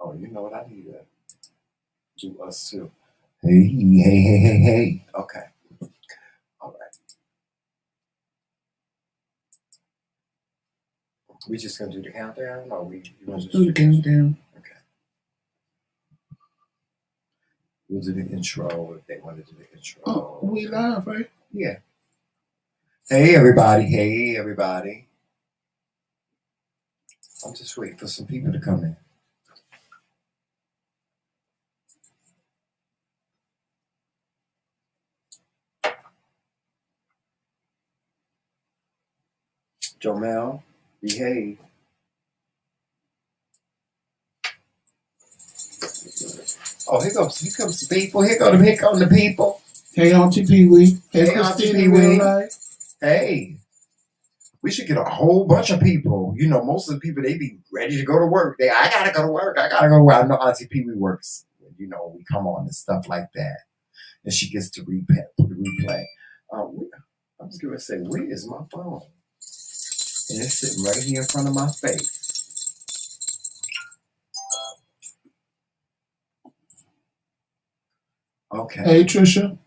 Oh, you know what? I need to do us too. Hey. Okay. All right. We just gonna do the countdown, or you want to do the countdown? Okay. We'll do the intro if they want to do the intro. Oh, we live, right? Yeah. Hey everybody. I'm just waiting for some people to come in. Jomel, behave. Oh, here comes the people. Here come the people. Hey, Auntie Pee Wee. Hey, Auntie Pee Wee. Hey, we should get a whole bunch of people. You know, most of the people, they be ready to go to work. I gotta go to work. I know Auntie Pee Wee works. You know, we come on and stuff like that, and she gets to replay. I was gonna say, where is my phone? And it's sitting right here in front of my face. Okay. Hey, Trisha.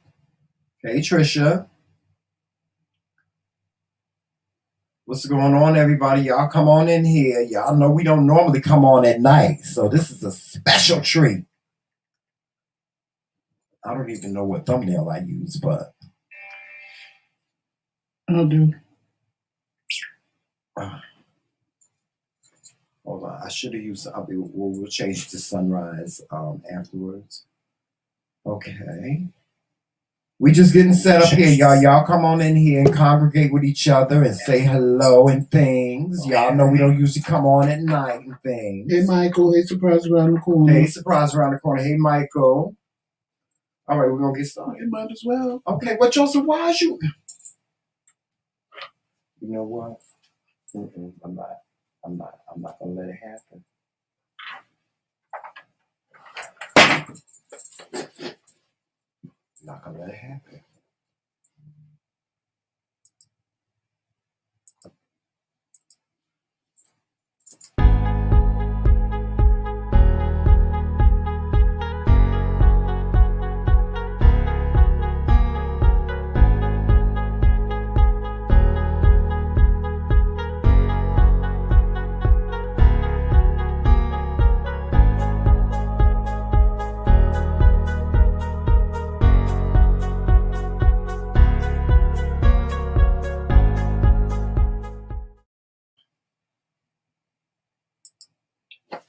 Hey, Trisha. What's going on, everybody? Y'all come on in here. Y'all know we don't normally come on at night, so this is a special treat. I don't even know what thumbnail I use, but I'll do. Hold on. I should have used. We'll change it to sunrise afterwards. Okay. We just getting set up here, y'all. Y'all come on in here and congregate with each other and say hello and things. Y'all know we don't usually come on at night and things. Hey, Michael. Hey, surprise around the corner. Hey, surprise around the corner. Hey, Michael. All right, we're gonna get started. You might as well. Okay, what Joseph? Why is you? You know what? I'm not gonna let it happen. Not gonna let it happen.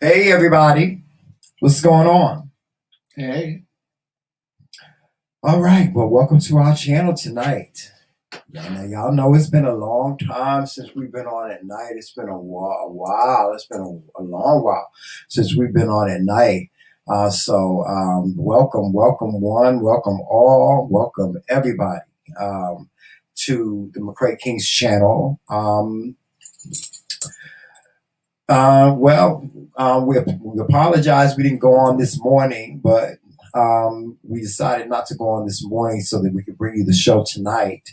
Hey everybody, what's going on? Hey. All right, well, welcome to our channel tonight. Now, y'all know it's been a long time since we've been on at night. It's been a while. It's been a long while since we've been on at night. So welcome one, welcome all, welcome everybody to the McRae Kingz channel. We apologize we didn't go on this morning, but we decided not to go on this morning so that we could bring you the show tonight.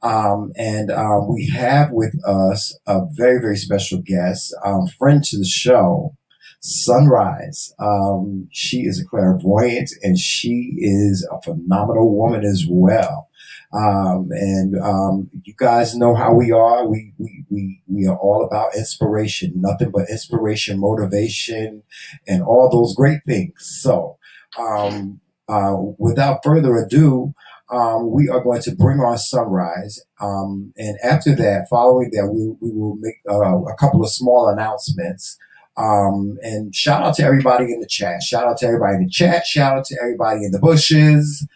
We have with us a very, very special guest, friend to the show, Sunrise. She is a clairvoyant and she is a phenomenal woman as well. You guys know how we are. We are all about inspiration, nothing but inspiration, motivation, and all those great things. So, without further ado, we are going to bring on Sunrise. And after that, following that, we will make a couple of small announcements. And shout out to everybody in the chat. Shout out to everybody in the chat. Shout out to everybody in the bushes.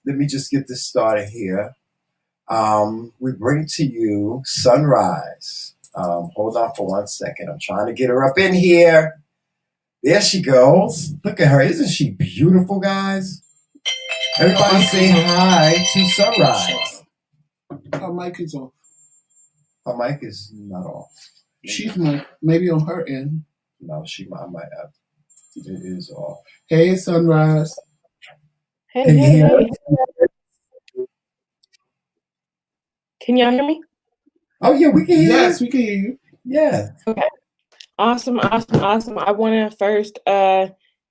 Let me just get this started here. We bring to you Sunrise. Hold on for 1 second. I'm trying to get her up in here. There she goes. Look at her. Isn't she beautiful, guys? Everybody say hi to Sunrise. Her mic is off. Her mic is not off. She's maybe on her end. No, I might have. It is off. Hey, Sunrise. Hey. Can y'all hear me? Oh, yeah, we can hear you. Yes, we can hear you. Yeah. Okay. Awesome. I want to first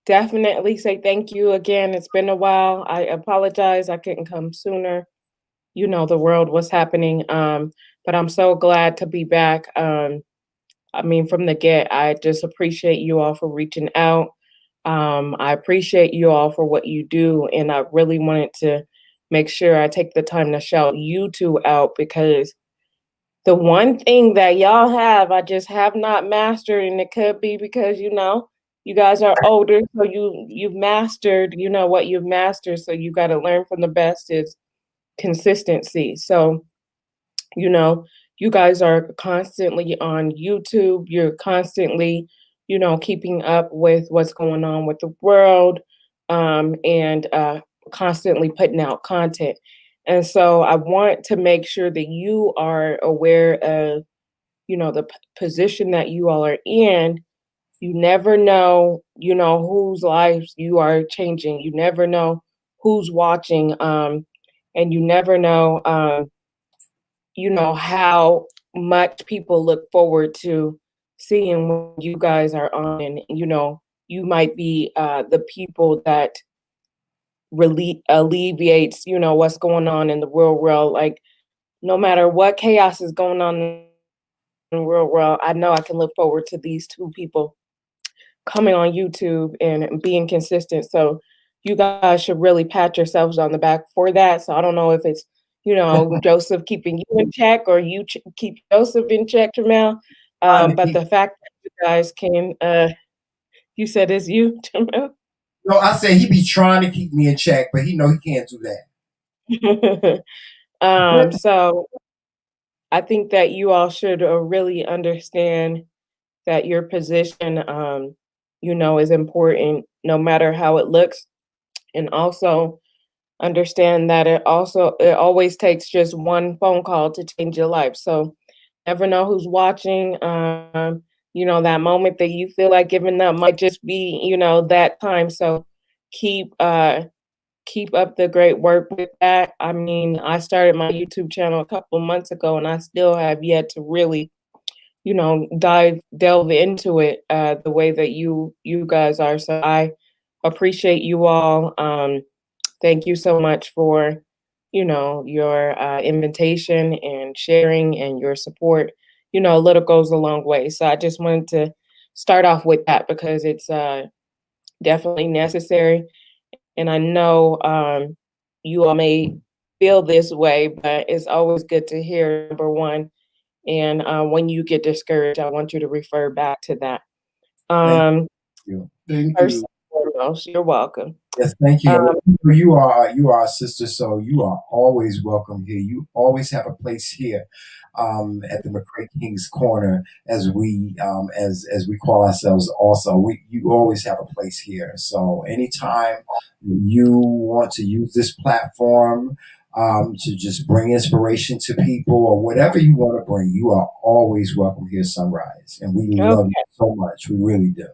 definitely say thank you again. It's been a while. I apologize. I couldn't come sooner. The world was happening. But I'm so glad to be back. I mean, from the get, I just appreciate you all for reaching out. I appreciate you all for what you do. And I really wanted to make sure I take the time to shout you two out because the one thing that y'all have, I just have not mastered, and it could be because you guys are older, so you've mastered, what you've mastered. So you got to learn from the best is consistency. So you know, you guys are constantly on YouTube. You're constantly, keeping up with what's going on with the world, and constantly putting out content. And so I want to make sure that you are aware of, the position that you all are in. You never know, whose lives you are changing. You never know who's watching, and you never know. How much people look forward to seeing when you guys are on. And, you might be the people that really alleviates, what's going on in the real world. Like, no matter what chaos is going on in the real world, I know I can look forward to these two people coming on YouTube and being consistent. So you guys should really pat yourselves on the back for that. So I don't know if it's, Joseph keeping you in check or you keep Joseph in check, Jamal. But the fact that you guys can, you said it's you, Jamal? No, I said he be trying to keep me in check, but he know he can't do that. So I think that you all should really understand that your position, is important no matter how it looks. And also understand that it always takes just one phone call to change your life. So never know who's watching. That moment that you feel like giving up might just be, that time. So keep keep up the great work with that. I mean, I started my YouTube channel a couple of months ago and I still have yet to really, delve into it the way that you guys are. So I appreciate you all. Thank you so much for, your invitation and sharing and your support. A little goes a long way. So I just wanted to start off with that because it's definitely necessary. And I know you all may feel this way, but it's always good to hear, number one. And when you get discouraged, I want you to refer back to that. Thank you. Thank First you. and foremost, you're welcome. Yes, thank you. Um, You are a sister, so you are always welcome here. You always have a place here at the McRae Kingz Corner, as we call ourselves. Also, you always have a place here. So anytime you want to use this platform to just bring inspiration to people or whatever you want to bring, you are always welcome here, Sunrise. And we love okay. you so much. We really do.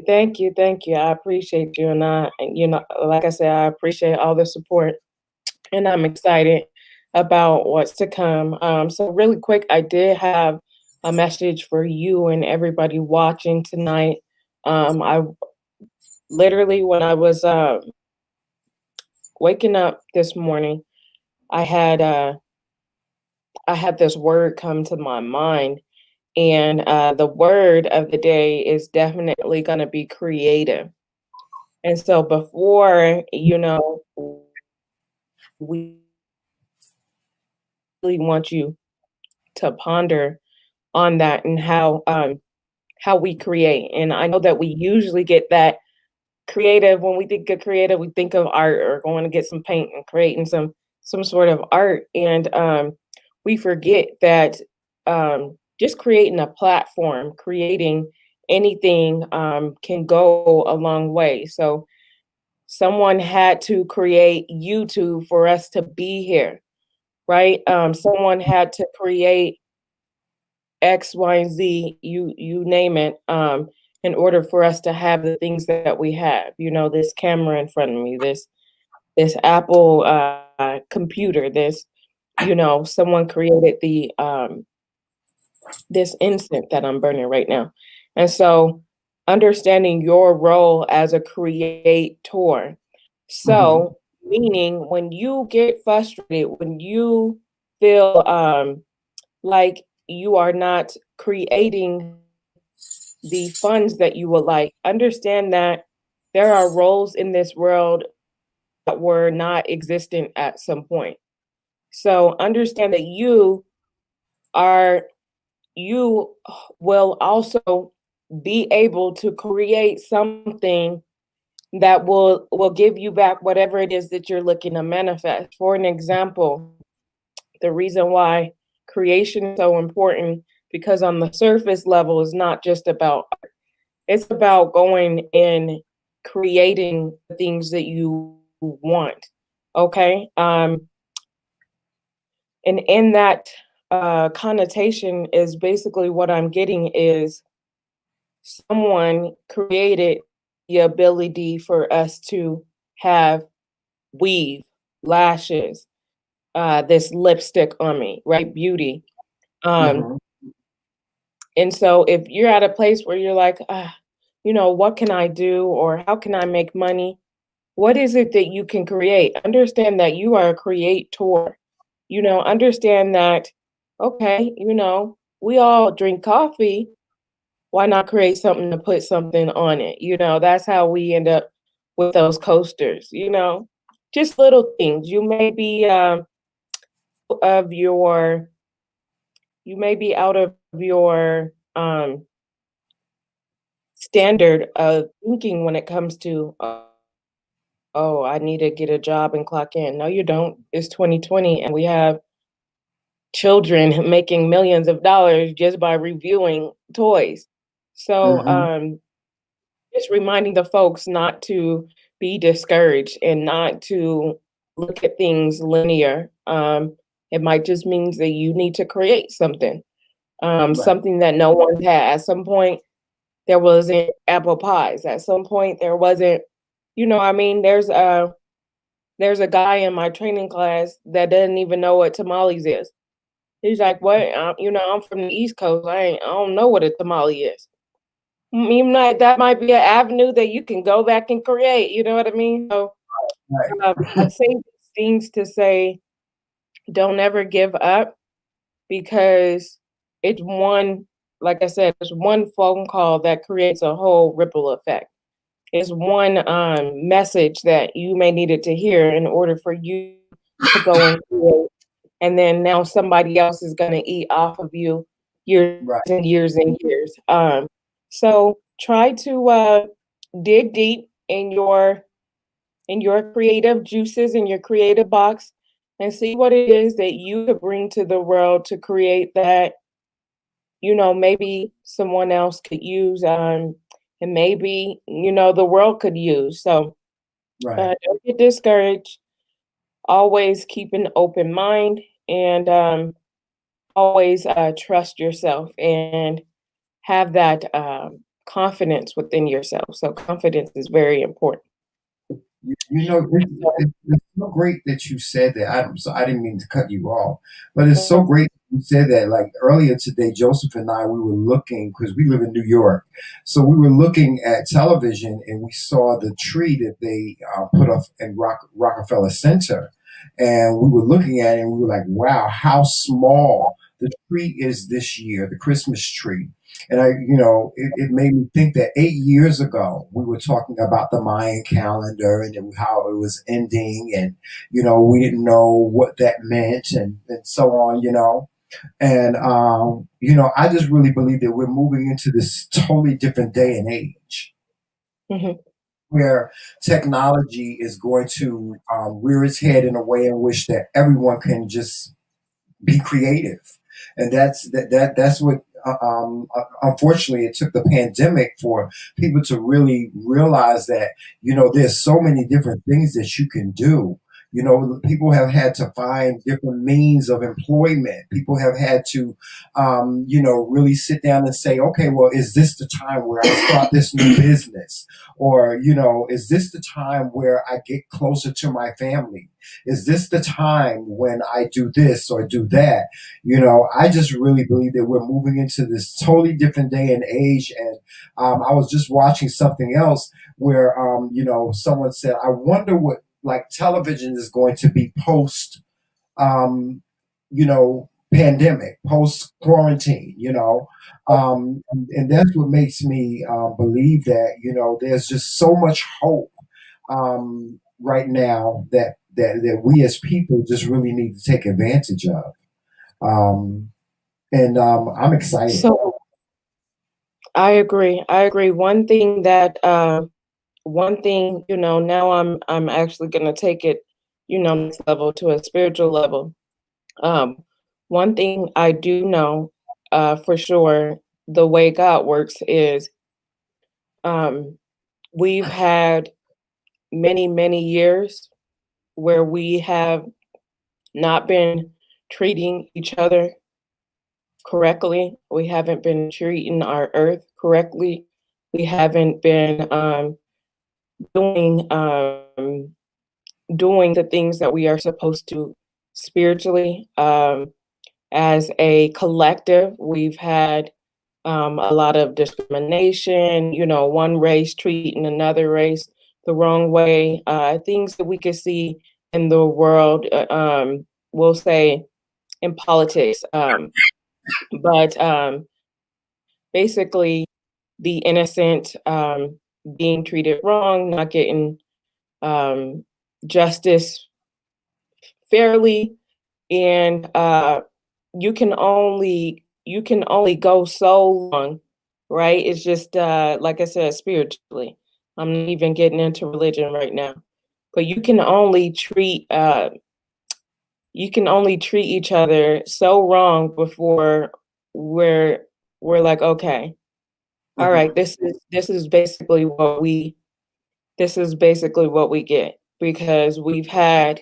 Thank you. Thank you. I appreciate you. And like I said, I appreciate all the support and I'm excited about what's to come. So really quick, I did have a message for you and everybody watching tonight. I literally, when I was waking up this morning, I had uh, I had this word come to my mind, and the word of the day is definitely going to be creative. And so before, we really want you to ponder on that and how we create. And I know that we usually get that creative. When we think of creative, we think of art or going to get some paint and creating some sort of art. And we forget that just creating a platform, creating anything can go a long way. So someone had to create YouTube for us to be here, right? Someone had to create X, Y, and Z, you name it, in order for us to have the things that we have. This camera in front of me, this Apple computer, this, someone created the this incense that I'm burning right now. And so understanding your role as a creator. So meaning when you get frustrated, when you feel like you are not creating the funds that you would like, understand that there are roles in this world that were not existent at some point. So understand that are you will also be able to create something that will give you back whatever it is that you're looking to manifest. For an example, the reason why creation is so important, because on the surface level is not just about art. It's about going and creating the things that you want. Okay. And in that connotation is basically what I'm getting is someone created the ability for us to have weave, lashes, this lipstick on me, right? Beauty. Um, and so if you're at a place where you're like, what can I do or how can I make money? What is it that you can create? Understand that you are a creator. Understand that, okay, we all drink coffee. Why not create something to put something on it? That's how we end up with those coasters, just little things. Of your, you may be out of your standard of thinking when it comes to, oh, I need to get a job and clock in. No, you don't. It's 2020 and we have children making millions of dollars just by reviewing toys. So just reminding the folks not to be discouraged and not to look at things linear. It might just means that you need to create something, something that no one had. At some point, there wasn't apple pies. At some point, there wasn't, there's a guy in my training class that doesn't even know what tamales is. He's like, what? I'm from the East Coast. I don't know what a tamale is. That might be an avenue that you can go back and create. You know what I mean? So I say these things to say, don't ever give up, because it's one, like I said, it's one phone call that creates a whole ripple effect. It's one message that you may needed to hear in order for you to go and create. And then now somebody else is going to eat off of you years and years and years. So try to dig deep in your creative juices, in your creative box, and see what it is that you could bring to the world to create that, maybe someone else could use, and maybe, the world could use. So don't get discouraged. Always keep an open mind, and always trust yourself and have that confidence within yourself. So confidence is very important. It's so great that you said that. I didn't mean to cut you off, but it's so great that you said that. Like earlier today, Joseph and I, we were looking, because we live in New York, so we were looking at television and we saw the tree that they put up in Rockefeller Center, and we were looking at it and we were like, wow, how small the tree is this year, the Christmas tree. And it made me think that 8 years ago, we were talking about the Mayan calendar and how it was ending, and, we didn't know what that meant, and so on, And, I just really believe that we're moving into this totally different day and age, where technology is going to rear its head in a way in which that everyone can just be creative. And that's what unfortunately it took the pandemic for people to really realize that there's so many different things that you can do. People have had to find different means of employment. People have had to really sit down and say, okay, well, is this the time where I start this new business? Or is this the time where I get closer to my family? Is this the time when I do this or do that? I just really believe that we're moving into this totally different day and age, and I was just watching something else where, someone said, I wonder what like television is going to be post, pandemic, post quarantine, and that's what makes me believe that, there's just so much hope right now that we as people just really need to take advantage of. And I'm excited. So I agree. I agree. One thing, now I'm actually gonna take it, next level to a spiritual level. Um, One thing I do know, for sure, the way God works is, um, we've had many, many years where we have not been treating each other correctly. We haven't been treating our earth correctly. We haven't been doing doing the things that we are supposed to spiritually. As a collective, we've had a lot of discrimination, one race treating another race the wrong way, things that we can see in the world, we'll say in politics. But basically, the innocent being treated wrong, not getting um, justice fairly, and you can only go so long, right? It's just like I said, spiritually. I'm not even getting into religion right now, but you can only treat each other so wrong before we're we're like, okay, all Mhm. right, this is basically what we get, because we've had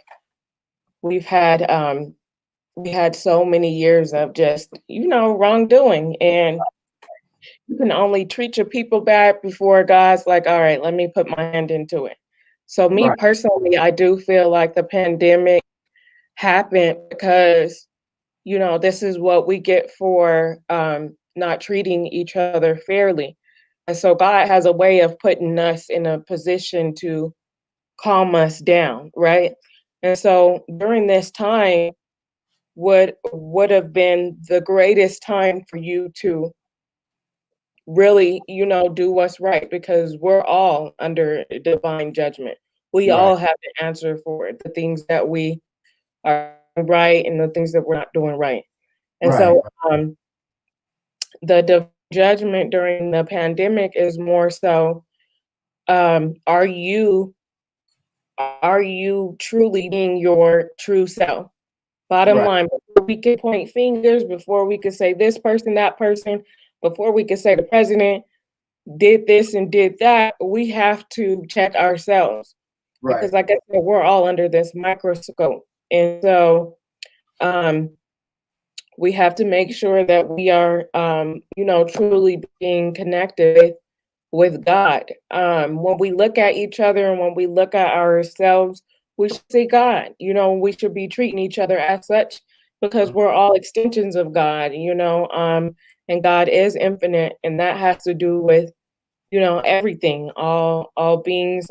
we had so many years of just, wrongdoing, and you can only treat your people bad before God's like, all right, let me put my hand into it. So me Right, personally, I do feel like the pandemic happened because, this is what we get for not treating each other fairly. And so God has a way of putting us in a position to calm us down, right? And so during this time would have been the greatest time for you to really, do what's right, because we're all under divine judgment. We right, all have to answer for the things that we are doing right and the things that we're not doing right. And right, so the judgment during the pandemic is more so, are you truly being your true self? Bottom right, line, before we can point fingers, before we could say this person, that person, before we could say the president did this and did that, we have to check ourselves, right, because, like I said, we're all under this microscope. And so um, we have to make sure that we are, truly being connected with God. When we look at each other and when we look at ourselves, we should see God. We should be treating each other as such, because we're all extensions of God, and God is infinite, and that has to do with, everything, all beings,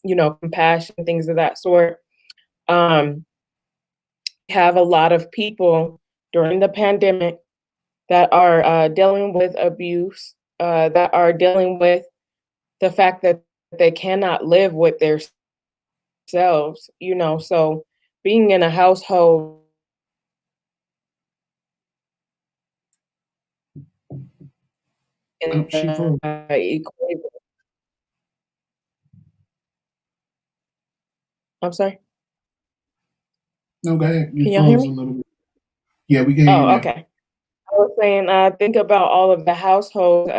compassion, things of that sort. Um, have a lot of people during the pandemic that are dealing with abuse, that are dealing with the fact that they cannot live with themselves, so being in a household in Oh, she froze. I'm sorry, No, go ahead. You can y'all hear froze a me? little bit. Yeah, we can hear you Oh, now. okay. I was saying, think about all of the households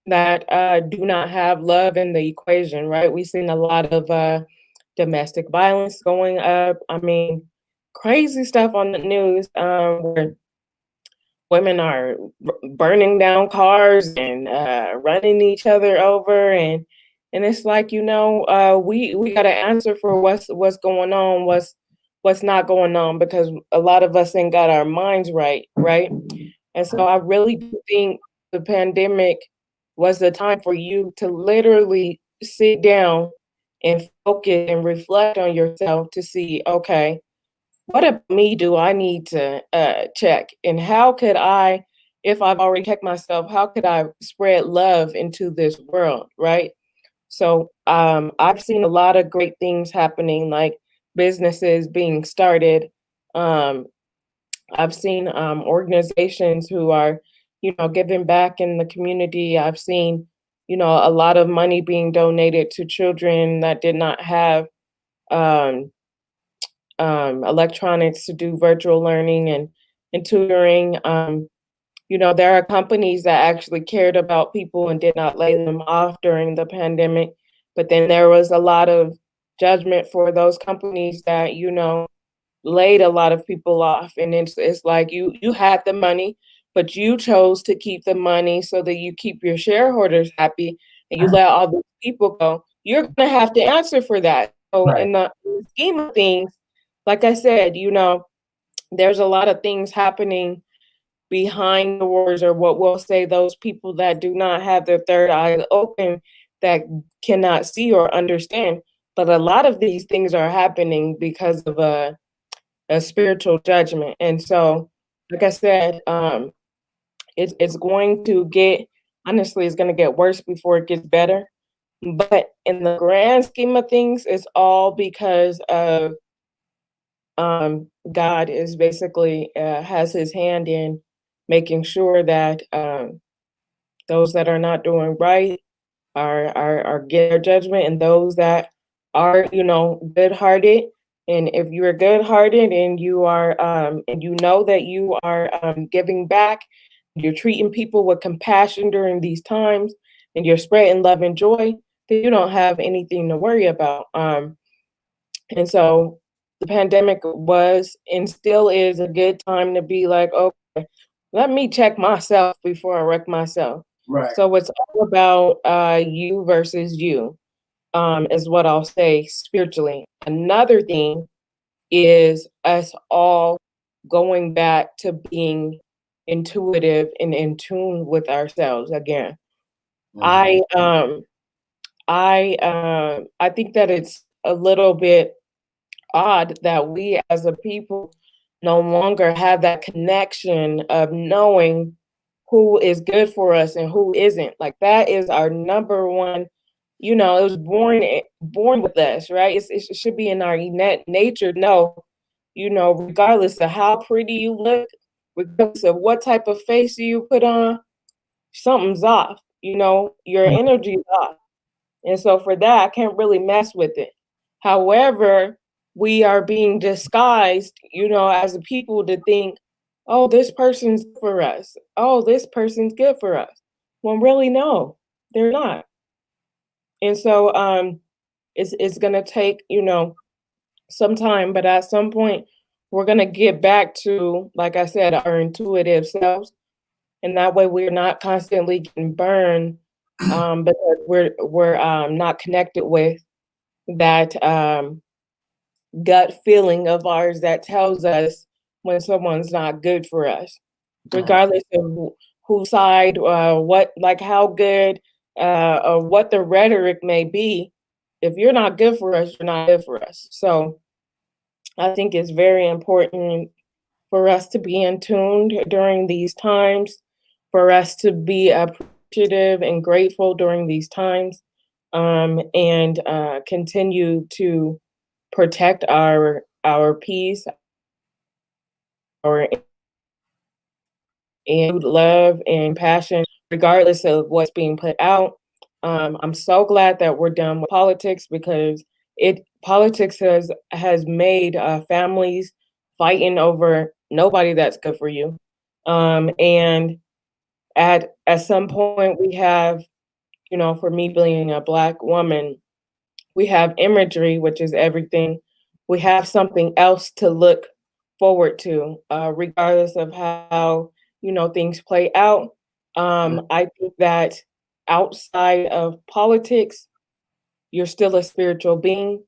that do not have love in the equation, right? We've seen a lot of domestic violence going up. I mean, crazy stuff on the news, where women are burning down cars and running each other over, and it's like, we got to answer for what's going on, what's not going on, because a lot of us ain't got our minds right, right? And so I really do think the pandemic was the time for you to literally sit down and focus and reflect on yourself to see, okay, what about me do I need to check? And how could I, if I've already checked myself, how could I spread love into this world, right? So I've seen a lot of great things happening, like businesses being started. Um, I've seen organizations who are, giving back in the community. I've seen, a lot of money being donated to children that did not have um, electronics to do virtual learning and tutoring. There are companies that actually cared about people and did not lay them off during the pandemic. But then there was a lot of judgment for those companies that, laid a lot of people off. And it's like you had the money, but you chose to keep the money so that you keep your shareholders happy and you let all these people go. You're gonna have to answer for that. So Right. in the scheme of things, like I said, there's a lot of things happening behind the words, or what we'll say, those people that do not have their third eye open, that cannot see or understand. But a lot of these things are happening because of a spiritual judgment. And so, like I said, it's going to get, honestly, it's going to get worse before it gets better. But in the grand scheme of things, it's all because of God is basically has his hand in making sure that those that are not doing right are getting their judgment, and those that are, good-hearted. And if you are good-hearted and you are and you know that you are giving back, you're treating people with compassion during these times, and you're spreading love and joy, then you don't have anything to worry about. And so the pandemic was and still is a good time to be like, okay, let me check myself before I wreck myself. Right. So it's all about you versus you, is what I'll say spiritually. Another thing is us all going back to being intuitive and in tune with ourselves again. Mhm. I think that it's a little bit odd that we as a people no longer have that connection of knowing who is good for us and who isn't. Like that is our number one, it was born with us, right? It should be in our innate nature. No, regardless of how pretty you look, regardless of what type of face you put on, something's off. Your energy is off. And so for that, I can't really mess with it. However, we are being disguised, as a people to think, oh, this person's good for us. Oh, this person's good for us. When really, no, they're not. And so it's gonna take, some time, but at some point we're gonna get back to, like I said, our intuitive selves. And that way we're not constantly getting burned because we're not connected with that gut feeling of ours that tells us when someone's not good for us, regardless of whose side, what, like how good, or what the rhetoric may be. If you're not good for us, you're not good for us. So I think it's very important for us to be in tune during these times, for us to be appreciative and grateful during these times, and continue to protect our peace, our and love and passion, regardless of what's being put out. I'm so glad that we're done with politics, because politics has made families fighting over nobody that's good for you. And at some point we have, for me being a Black woman, we have imagery, which is everything. We have something else to look forward to, regardless of how, things play out. I think that outside of politics, you're still a spiritual being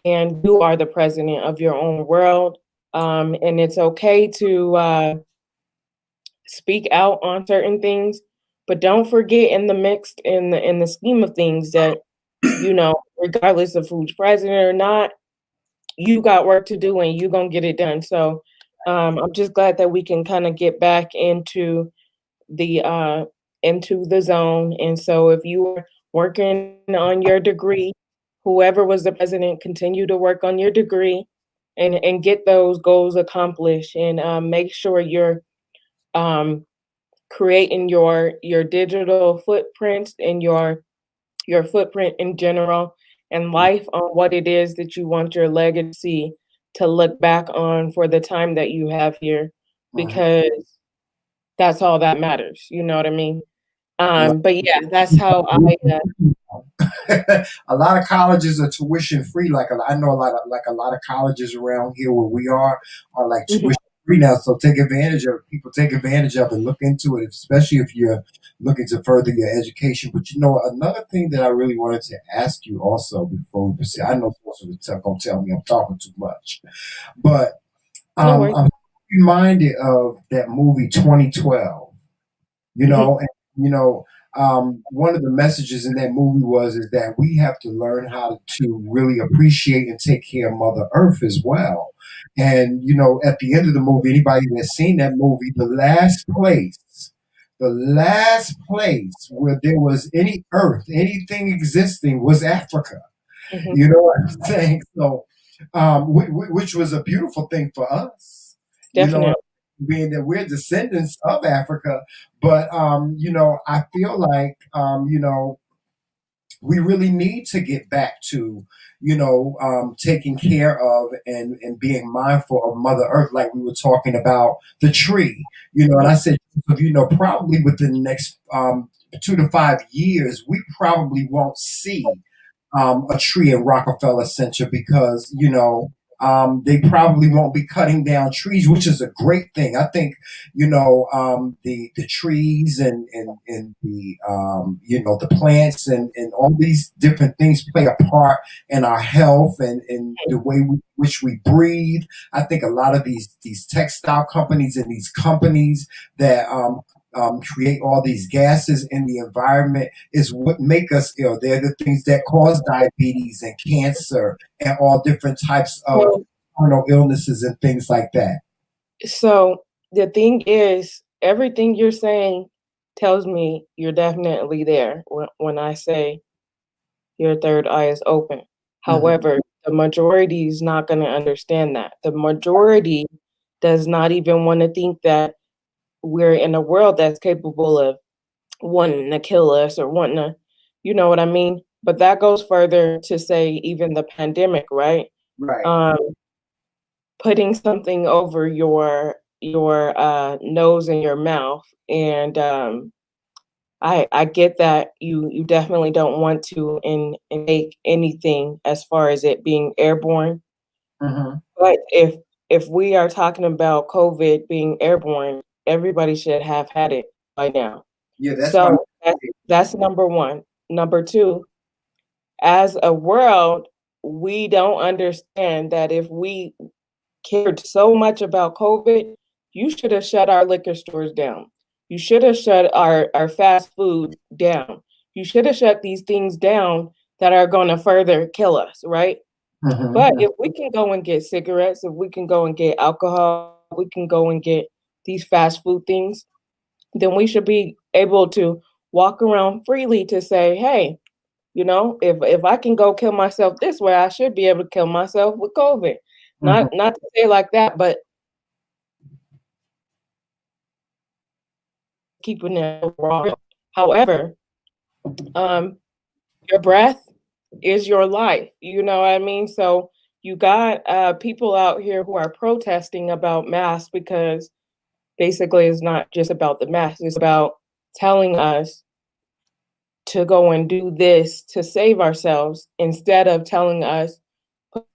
and you are the president of your own world. And it's okay to speak out on certain things, But don't forget in the scheme of things that, you know, regardless of who's president or not, you got work to do and you're gonna get it done. So I'm just glad that we can kind of get back into the zone. And so if you are working on your degree, whoever was the president, continue to work on your degree and get those goals accomplished, and make sure you're creating your digital footprints and your footprint in general and life on what it is that you want your legacy to look back on for the time that you have here, because that's all that matters. You know what I mean? But yeah, that's how I. A lot of colleges are tuition free. I know a lot of colleges around here where we are like tuition free now. So take advantage of it. People take advantage of it. Look into it, especially if you're looking to further your education. But you know, another thing that I really wanted to ask you also before we proceed. I know most of the time gonna tell me I'm talking too much, but No worries. I'm reminded of that movie 2012. You know, and you know, one of the messages in that movie is that we have to learn how to really appreciate and take care of Mother Earth as well. And you know, at the end of the movie, anybody that's seen that movie, the last place where there was any Earth, anything existing, was Africa. You know what I'm saying? So, which was a beautiful thing for us. Definitely. You know, being that we're descendants of Africa, but you know, I feel like you know, we really need to get back to, you know, taking care of and being mindful of Mother Earth, like we were talking about the tree, you know. And I said, you know, probably within the next 2 to 5 years, we probably won't see a tree in Rockefeller Center because, you know, they probably won't be cutting down trees, which is a great thing. I think, you know, the trees and the you know, the plants and all these different things play a part in our health and the way which we breathe. I think a lot of these textile companies and these companies that create all these gases in the environment is what make us ill. They're the things that cause diabetes and cancer and all different types of chronic illnesses and things like that. So the thing is, everything you're saying tells me you're definitely there when I say your third eye is open. However, the majority is not going to understand that. The majority does not even want to think that we're in a world that's capable of wanting to kill us or wanting to, you know what I mean? But that goes further to say even the pandemic, right? Right. Putting something over your nose and your mouth, and I get that you definitely don't want to make anything as far as it being airborne. But if we are talking about COVID being airborne, everybody should have had it by now. Yeah, that's So that's number one. Number two, as a world, we don't understand that if we cared so much about COVID, you should have shut our liquor stores down. You should have shut our fast food down. You should have shut these things down that are going to further kill us, right? But if we can go and get cigarettes, if we can go and get alcohol, we can go and get these fast food things, then we should be able to walk around freely to say, hey, you know, if I can go kill myself this way, I should be able to kill myself with COVID. Not to say like that, but keeping it raw. However, your breath is your life. You know what I mean? So you got people out here who are protesting about masks because basically it's not just about the mask. It's about telling us to go and do this to save ourselves instead of telling us put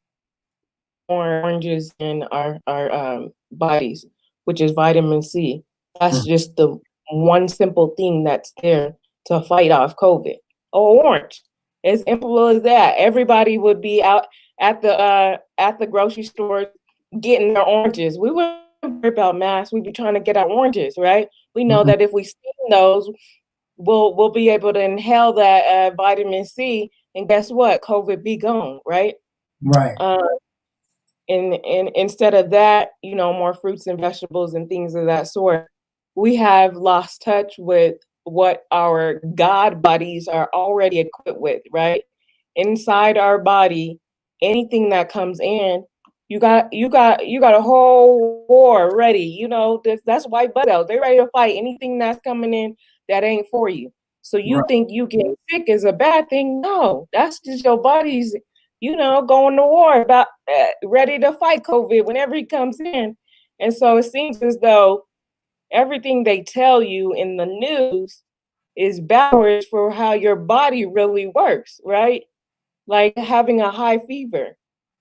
more oranges in our bodies, which is vitamin C. That's just the one simple thing that's there to fight off COVID. Oh, orange. As simple as that. Everybody would be out at the grocery store getting their oranges. We wouldn't worry about masks. We'd be trying to get our oranges, right? We know that if we steam those, we'll be able to inhale that vitamin C, and guess what? COVID be gone, right? Right. And instead of that, more fruits and vegetables and things of that sort, we have lost touch with what our God bodies are already equipped with, right? Inside our body, anything that comes in, you got a whole war ready. That's white blood cells. They're ready to fight anything that's coming in that ain't for you. So you think you getting sick is a bad thing? No, that's just your body's going to war about ready to fight COVID whenever it comes in. And so it seems as though everything they tell you in the news is backwards for how your body really works, right? Like having a high fever.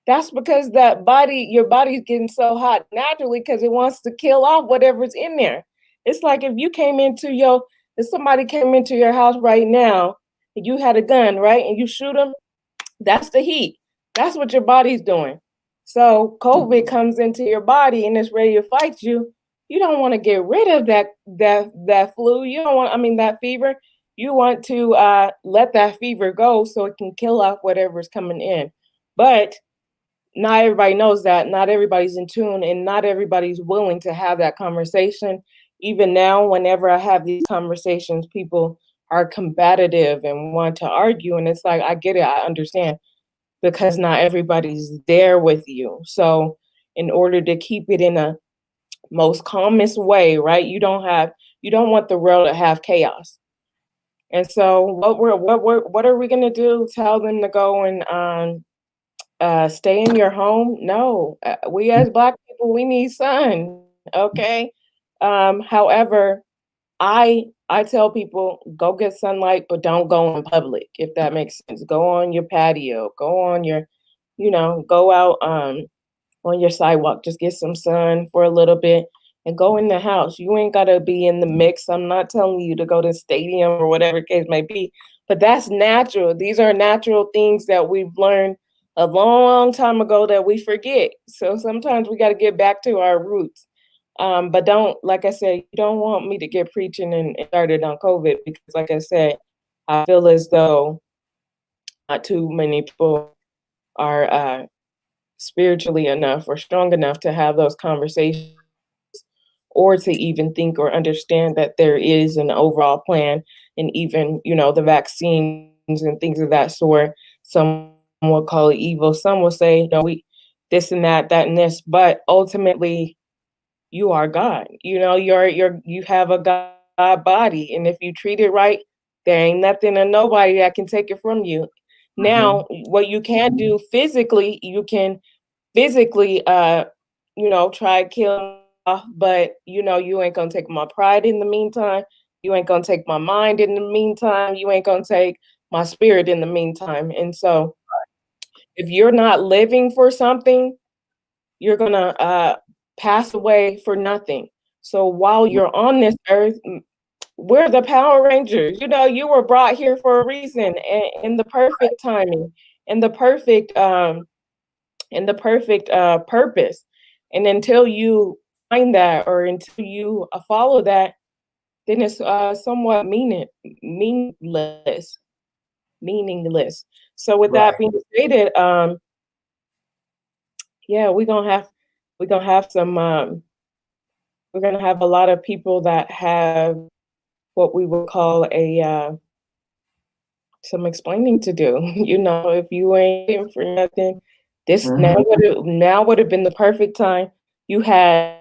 That's because your body's getting so hot naturally because it wants to kill off whatever's in there. It's like if somebody came into your house right now and you had a gun, right? And you shoot them, that's the heat. That's what your body's doing. So COVID comes into your body and it's ready to fight you. You don't want to get rid of that flu. You don't want, that fever. You want to let that fever go so it can kill off whatever's coming in. But not everybody knows that. Not everybody's in tune, and not everybody's willing to have that conversation. Even now, whenever I have these conversations, people are combative and want to argue. And it's like, I get it. I understand, because not everybody's there with you. So in order to keep it in a most calmest way, right? You don't want the world to have chaos. And so what are we gonna do? Tell them to go and stay in your home? No, we as Black people, we need sun. Okay. However, I tell people, go get sunlight, but don't go in public, if that makes sense. Go on your patio, go on your, go out on your sidewalk, just get some sun for a little bit and go in the house. You ain't gotta be in the mix. I'm not telling you to go to the stadium or whatever case may be, but that's natural. These are natural things that we've learned a long time ago that we forget. So sometimes we got to get back to our roots. But don't, like I said, you don't want me to get preaching and started on COVID, because like I said, I feel as though not too many people are spiritually enough or strong enough to have those conversations, or to even think or understand that there is an overall plan, and even, the vaccines and things of that sort. Some will call it evil. Some will say, we this and that and this, but ultimately you are God. You have a God body, and if you treat it right, there ain't nothing or nobody that can take it from you. Now, what you can do physically, you can physically, try to kill off, but you ain't gonna take my pride in the meantime. You ain't gonna take my mind in the meantime. You ain't gonna take my spirit in the meantime. And so, if you're not living for something, you're gonna pass away for nothing. So while you're on this earth, we're the Power Rangers. You were brought here for a reason, and in the perfect timing, and the perfect purpose. And until you find that, or until you follow that, then it's somewhat meaningless. So with that being stated, yeah, we're gonna have some we're gonna have a lot of people that have what we would call some explaining to do. If you ain't in for nothing, this now would have been the perfect time. You had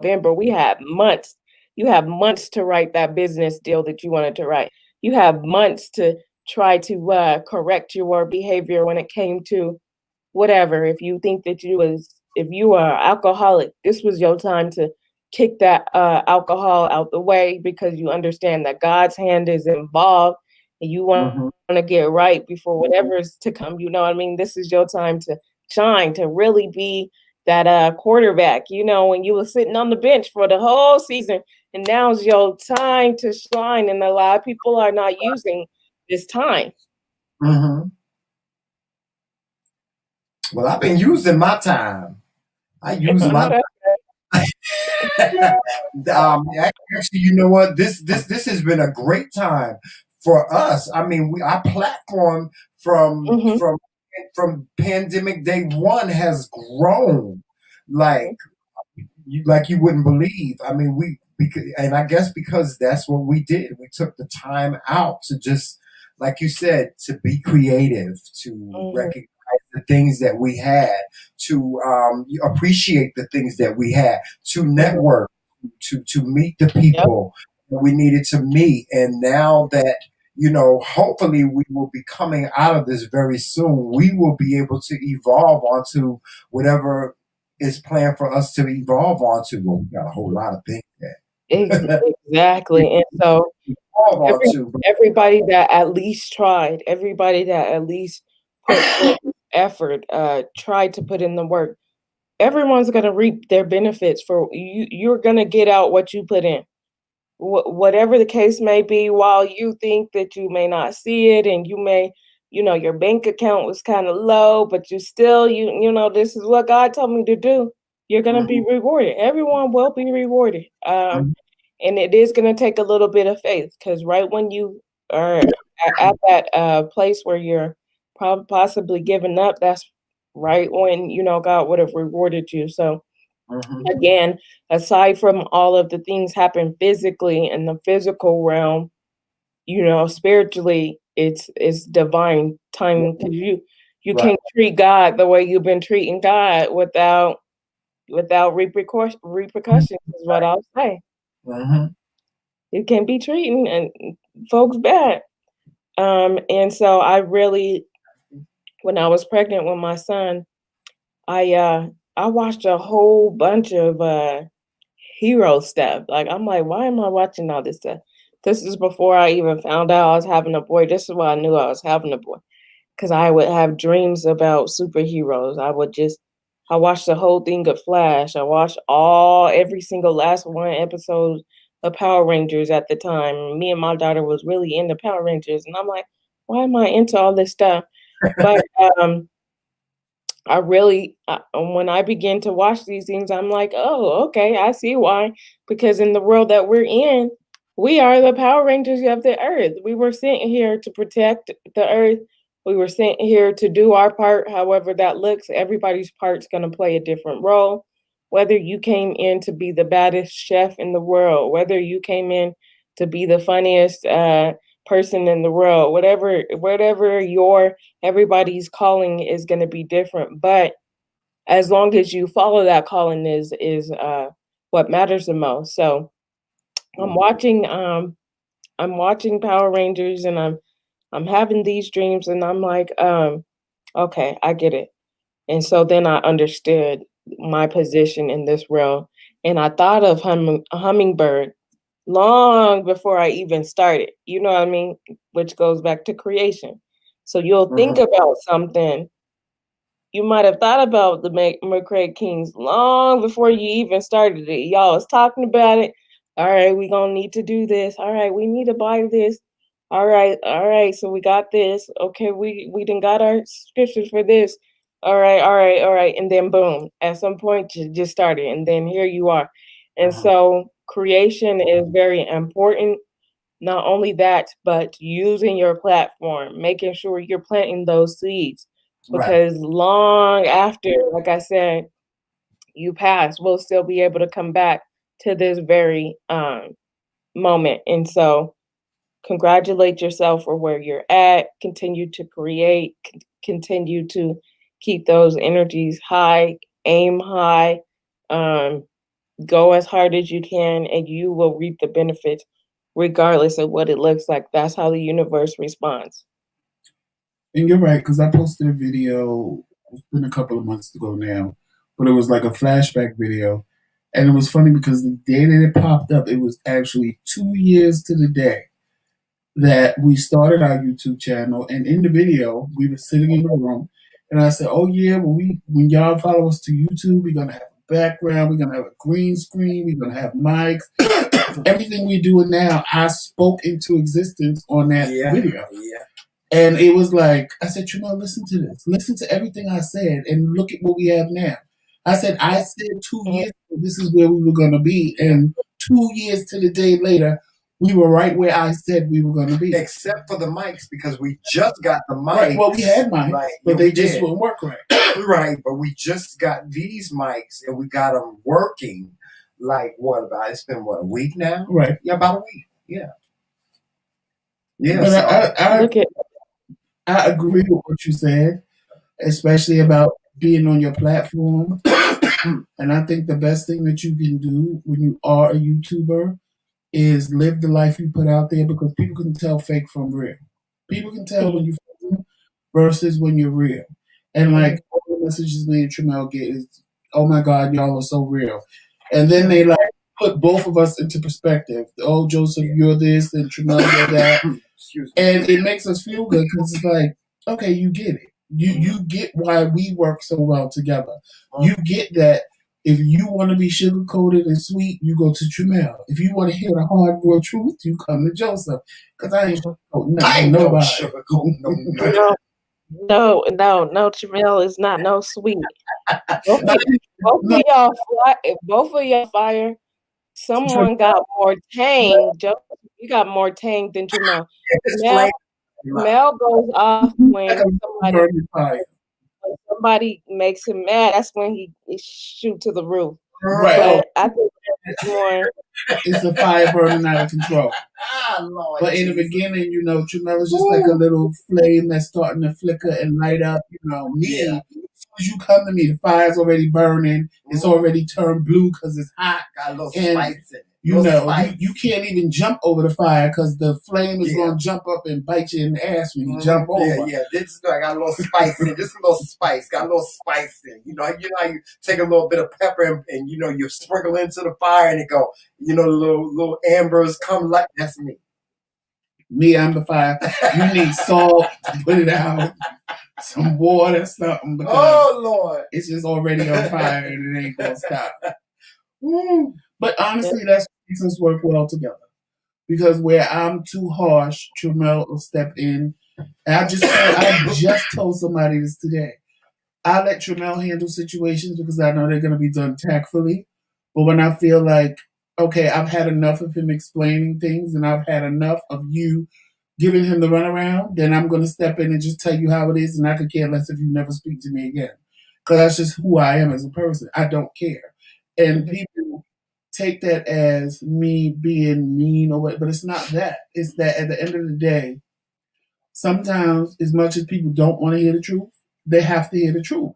November, we had months. You have months to write that business deal that you wanted to write. You have months to try to correct your behavior when it came to whatever. If you think that if you are alcoholic, this was your time to kick that alcohol out the way, because you understand that God's hand is involved, and you want to get right before whatever is to come. You know what I mean? This is your time to shine, to really be that quarterback, when you were sitting on the bench for the whole season, and now's your time to shine. And a lot of people are not using this time. Well, I've been using my time. I use my Actually, you know what? This has been a great time for us. I mean, our platform from Mhm, from from pandemic day one has grown like mhm. you wouldn't believe. I mean, and I guess because that's what we did. We took the time out to just, like you said, to be creative, to Mhm. recognize the things that we had, to appreciate the things that we had, to Mhm. network, to meet the Yep. people that we needed to meet. And now that hopefully we will be coming out of this very soon. We will be able to evolve onto whatever is planned for us to evolve onto. Well, we got a whole lot of things Ex that we exactly, and so evolve every onto. But everybody that at least tried, everybody that at least put forth effort, tried to put in the work, everyone's gonna reap their benefits for you. You're gonna get out what you put in. Whatever the case may be, while you think that you may not see it and you may, your bank account was kind of low, but you still, this is what God told me to do. You're going to be Mhm, rewarded. Everyone will be rewarded. mhm, And it is going to take a little bit of faith because right when you are at that place where you're possibly giving up, that's right when, God would have rewarded you. So, mhm. again, aside from all of the things happen physically in the physical realm, spiritually, it's divine timing because you Right. can't treat God the way you've been treating God without repercussions is what I'll say. Mhm. You can't be treating and folks bad. And so I really, when I was pregnant with my son, I watched a whole bunch of hero stuff. Like, I'm like, why am I watching all this stuff? This is before I even found out I was having a boy. This is why I knew I was having a boy. Because I would have dreams about superheroes. I watched the whole thing of Flash. I watched every single last one episode of Power Rangers at the time. Me and my daughter was really into Power Rangers. And I'm like, why am I into all this stuff? But when I begin to watch these things, I'm like, oh, okay, I see why. Because in the world that we're in, we are the Power Rangers of the earth. We were sent here to protect the earth. We were sent here to do our part, however that looks. Everybody's part's going to play a different role. Whether you came in to be the baddest chef in the world, whether you came in to be the funniest person in the world, whatever your everybody's calling is going to be different, but as long as you follow that calling is what matters the most. So i'm Mhm. watching um I'm watching Power Rangers and I'm having these dreams and I'm like, okay, I get it. And so then I understood my position in this world, and I thought of Hummingbird long before I even started, you know what I mean? Which goes back to creation. So you'll think Mhm. about something, you might have thought about the McRae Kingz long before you even started it. Y'all was talking about it. All right, we gonna need to do this. All right, we need to buy this. All right. So we got this. Okay, we done got our scriptures for this. All right. And then boom, at some point you just started, and then here you are. And Mhm. so creation is very important. Not only that, but using your platform, making sure you're planting those seeds Right. because long after, like I said, you pass, we'll still be able to come back to this very moment. And so, congratulate yourself for where you're at. Continue to create. Continue to keep those energies high. Aim high. Um, Go as hard as you can, and you will reap the benefits regardless of what it looks like. That's how the universe responds. And you're right, because I posted a video, it's been a couple of months ago now, but it was like a flashback video. And it was funny because the day that it popped up, it was actually 2 years to the day that we started our YouTube channel. And in the video, we were sitting in the room, and I said, "Oh yeah, when y'all follow us to YouTube, we're gonna have a background, we're gonna have a green screen, we're gonna have mics, everything we're doing now." I spoke into existence on that Yeah. video. Yeah. And it was like, I said, listen to this. Listen to everything I said and look at what we have now. I said 2 years ago, this is where we were going to be. And 2 years to the day later, we were right where I said we were going to be. Except for the mics, because we just got the mics. Right, well, we had mics, right, but they just wouldn't work right. Right, but we just got these mics, and we got them working. Like, it's been, a week now? Right. Yeah, about a week. Yeah. Yeah, but so I agree with what you said, especially about being on your platform. And I think the best thing that you can do when you are a YouTuber is live the life you put out there, because people can tell fake from real. People can tell when you're fake versus when you're real. And like all the messages me and Tramel get is, oh my God, y'all are so real. And then they like put both of us into perspective. Oh, Joseph, you're this, and Tramel, you're that. And it makes us feel good because it's like, okay, you get it. You get why we work so well together. You get that if you want to be sugar-coated and sweet, you go to Tramel. If you want to hear the hard real truth, you come to Joseph. Because I ain't sugar-coating nothing. No, Tramel is not no sweet. Both of y'all fire. Someone got more tang. Joseph, you got more tang than Tramel. Mel goes off when somebody makes him mad. That's when he shoot to the roof. Right. But I think it's a fire burning out of control. But in the beginning, Tramel is just like a little flame that's starting to flicker and light up. Me. As soon as you come to me, the fire's already burning. It's already turned blue because it's hot. Got a little spice in it. You can't even jump over the fire because the flame is going to jump up and bite you in the ass when you jump over. Yeah. I got a little spice in it. Just a little spice. Got a little spice in it. You know how you take a little bit of pepper and you sprinkle into the fire and it go, the little ambers come like, that's me. Me, I'm the fire. You need salt to put it out. Some water, something. Oh, Lord. It's just already on fire and it ain't going to stop. But honestly, that's what makes us work well together. Because where I'm too harsh, Tramel will step in. And I just told somebody this today. I let Tramel handle situations because I know they're going to be done tactfully. But when I feel like, okay, I've had enough of him explaining things and I've had enough of you giving him the runaround, then I'm going to step in and just tell you how it is, and I could care less if you never speak to me again. Because that's just who I am as a person. I don't care. And people take that as me being mean or what, but it's not that. It's that at the end of the day, sometimes as much as people don't want to hear the truth, they have to hear the truth,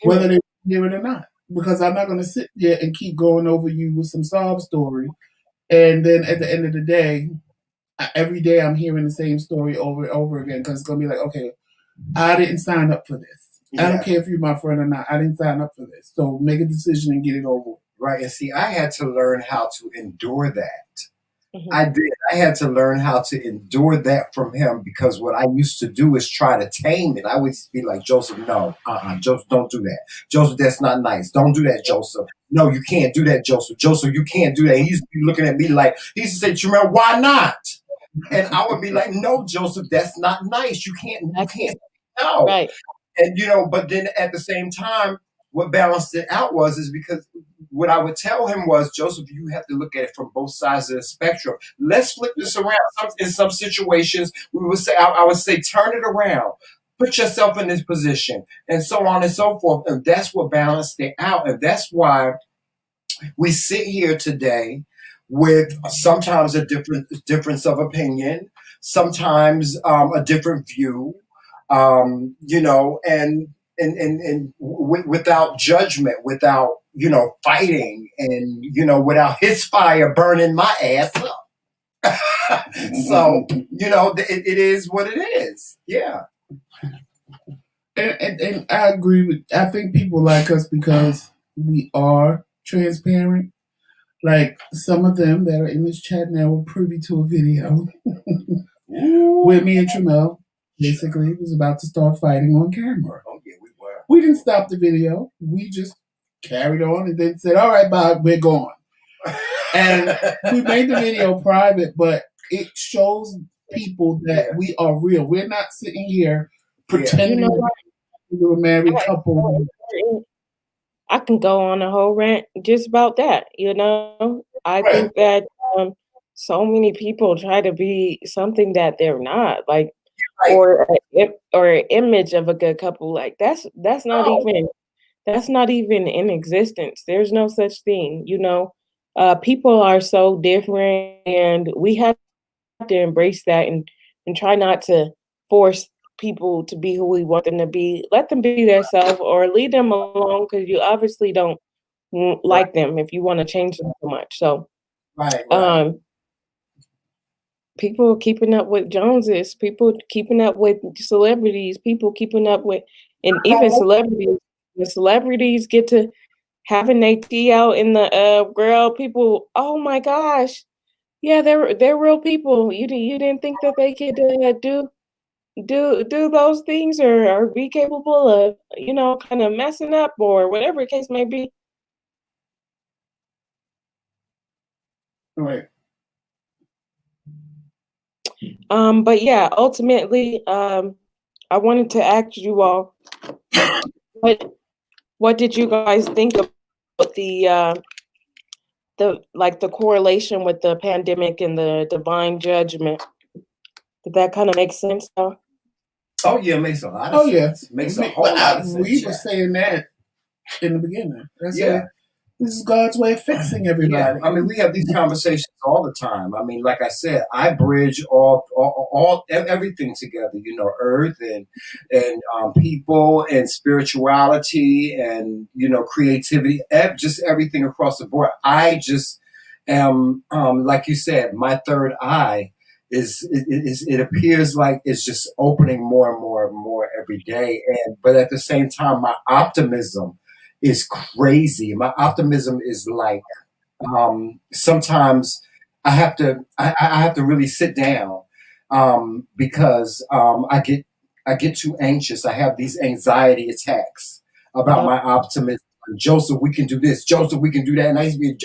whether they hear it or not. Because I'm not going to sit there and keep going over you with some sob story. And then at the end of the day, every day I'm hearing the same story over and over again because it's going to be like, okay, I didn't sign up for this. Yeah. I don't care if you're my friend or not. I didn't sign up for this. So make a decision and get it over with. Right. And see, I had to learn how to endure that. I did. I had to learn how to endure that from him because what I used to do is try to tame it. I would be like, Joseph, no, Joseph, don't do that. Joseph, that's not nice. Don't do that, Joseph. No, you can't do that, Joseph. Joseph, you can't do that. He used to be looking at me like, he used to say, Tramel, why not? And I would be like, no, Joseph, that's not nice. You can't, no. Right. And, but then at the same time, what balanced it out is because what I would tell him was, Joseph, you have to look at it from both sides of the spectrum. Let's flip this around. In some situations, I would say, turn it around. Put yourself in this position and so on and so forth. And that's what balanced it out. And that's why we sit here today with sometimes a difference of opinion, sometimes a different view, and without judgment, without, fighting and, without his fire burning my ass up. So, it is what it is. Yeah. And I agree I think people like us because we are transparent. Like some of them that are in this chat now were privy to a video where me and Tramel basically was about to start fighting on camera. Oh yeah, we were. We didn't stop the video. We just carried on and then said, all right, Bob, we're gone. And we made the video private, but it shows people that we are real. We're not sitting here pretending we're a married couple. I can go on a whole rant just about that, you know? I Right. think that so many people try to be something that they're not, like, Like, or an image of a good couple. Like that's not no, even in existence. There's no such thing, you know. People are so different, and we have to embrace that and try not to force people to be who we want them to be. Let them be themselves or leave them alone because you obviously don't right, like them if you want to change them so much. So, right. um, people keeping up with Joneses, people keeping up with celebrities, people keeping up with, and even No, celebrities. The celebrities get to having their tea out in the girl. People, oh my gosh, yeah, they're real people. You didn't think that they could do those things or be capable of, you know, kind of messing up or whatever the case may be. Right. But yeah, ultimately, I wanted to ask you all what what did you guys think about the like the correlation with the pandemic and the divine judgment? Did that kind of make sense though? oh yeah, it makes a lot of Oh yeah. sense. Makes a whole But lot of sense. we were Yeah. saying that in the beginning. I Yeah. said this is God's way of fixing Yeah, everybody. I mean, we have these conversations all the time. I mean, like I said, I bridge everything together. You know, earth and people and spirituality and creativity, just everything across the board. I just am, like you said, my third eye it appears like it's just opening more and more and more every day. But at the same time, my optimism is crazy. My optimism is like sometimes I have to really sit down because I get too anxious. I have these anxiety attacks about Yep. my optimism. Joseph, we can do this. Joseph, we can do that. And I used to be,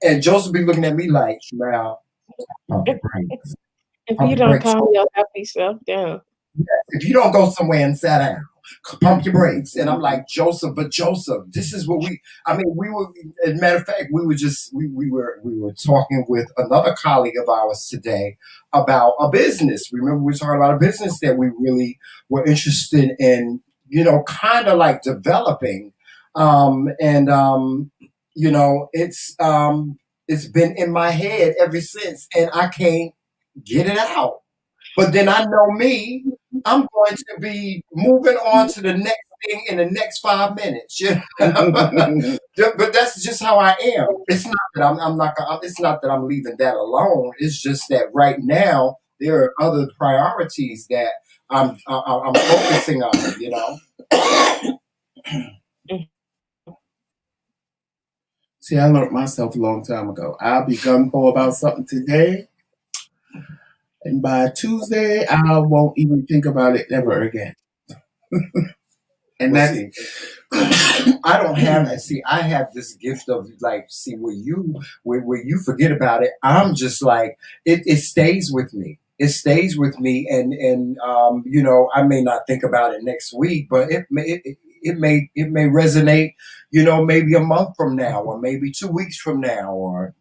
and Joseph be looking at me like, "Now, pump your brakes, If pump you your don't brakes. calm your happy self down. If you don't go somewhere and sit down, pump your brakes." And I'm like, Joseph, but Joseph, this is what I mean, we were, as a matter of fact, we were talking with another colleague of ours today about a business. Remember, we were talking about a business that we really were interested in, kind of like developing. And, it's been in my head ever since, and I can't get it out. But then I know me, I'm going to be moving on to the next thing in the next 5 minutes. But that's just how I am. It's not that I'm not. It's not that I'm leaving that alone. It's just that right now there are other priorities that I'm focusing on. See, I learned myself a long time ago. I'll be gung ho about something today, and by Tuesday, I won't even think about it ever again. And Well, that's see, I don't have that. See, I have this gift of like, see, where you forget about it, I'm just like, it stays with me. It stays with me, and I may not think about it next week, but it may resonate, maybe a month from now, or maybe 2 weeks from now, or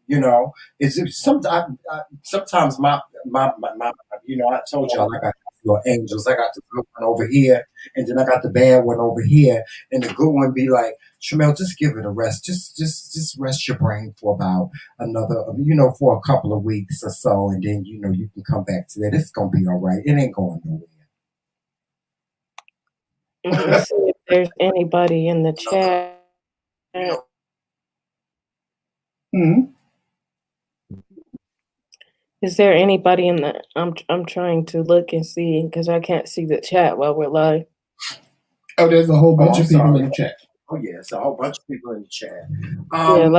sometimes my I told y'all I got your angels. I got the good one over here, and then I got the bad one over here, and the good one be like, Shamel, just give it a rest. Just rest your brain for about another, for a couple of weeks or so, and then you can come back to that. It's gonna be all right. It ain't going nowhere. Let me see if there's anybody in the chat. Mhm. Is there anybody in the? I'm trying to look and see because I can't see the chat while we're live. Oh, there's a whole bunch I'm of people sorry. in the chat. Oh yeah, it's a whole bunch of people in the chat. Yeah,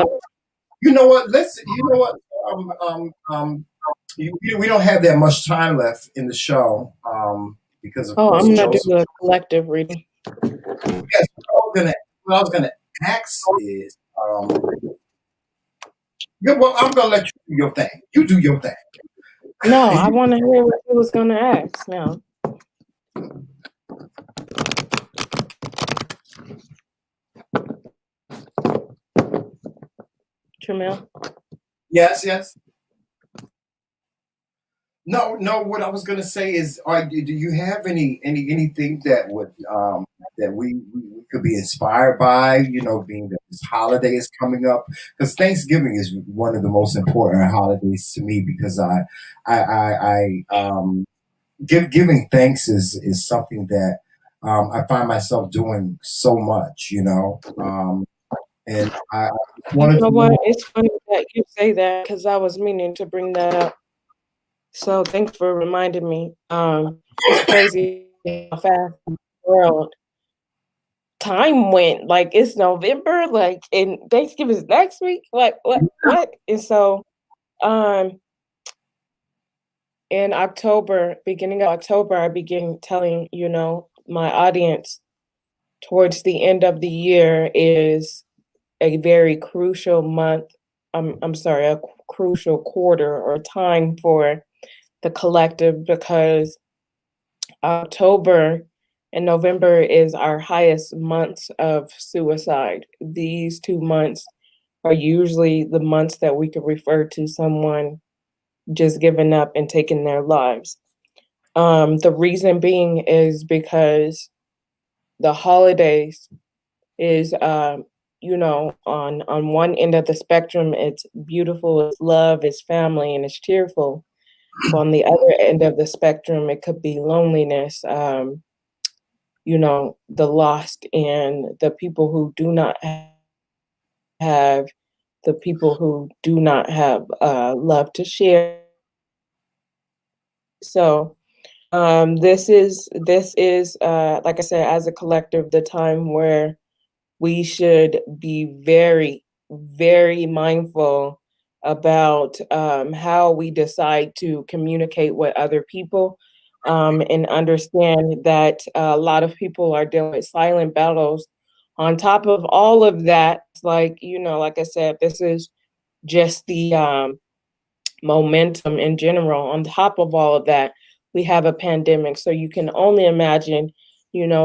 You know what? You know what? We don't have that much time left in the show, because of course I'm gonna Joseph. do a collective reading. Yes, what I was gonna ask is, well, I'm gonna let you do your thing. You do your thing. No, I want to hear what he was gonna ask now. Tramel? Yes, yes. No, no. What I was going to say is, do you have anything that would that we could be inspired by? You know, being that this holiday is coming up, because Thanksgiving is one of the most important holidays to me because I giving thanks is something that I find myself doing so much. You know, and I You wanted know to what? know. It's funny that you say that because I was meaning to bring that up. So thanks for reminding me. It's crazy how fast the world time went. Like it's November, like and Thanksgiving is next week. What? And so um in October, beginning of October, I began telling, my audience towards the end of the year is a very crucial month. I'm sorry, a crucial quarter or time for the collective because October and November is our highest months of suicide. These 2 months are usually the months that we could refer to someone just giving up and taking their lives. The reason being is because the holidays is on one end of the spectrum it's beautiful, it's love, it's family, and it's cheerful. But on the other end of the spectrum it could be loneliness, the lost and the people who do not have love to share. So this is like I said, as a collective, the time where we should be very, very mindful about how we decide to communicate with other people, and understand that a lot of people are dealing with silent battles. On top of all of that, like I said, this is just the momentum in general. On top of all of that, we have a pandemic. So you can only imagine,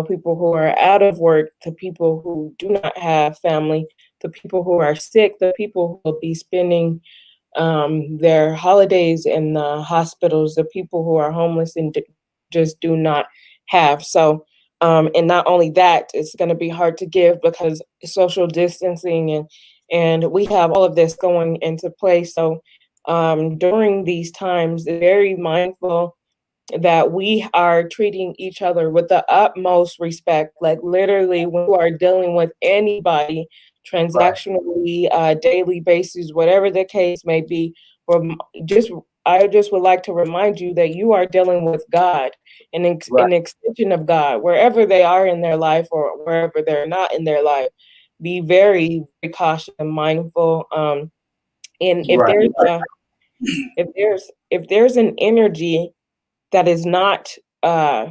people who are out of work, the people who do not have family, the people who are sick, the people who will be spending their holidays in the hospitals, the people who are homeless and just do not have. So, and not only that, it's going to be hard to give because social distancing and we have all of this going into play. So, during these times, very mindful that we are treating each other with the utmost respect. Like literally, when you are dealing with anybody Right, transactionally, daily basis, whatever the case may be, or just I just would like to remind you that you are dealing with God, right, an extension of God, wherever they are in their life or wherever they're not in their life. Be very, very cautious and mindful. And right, if there's an energy that uh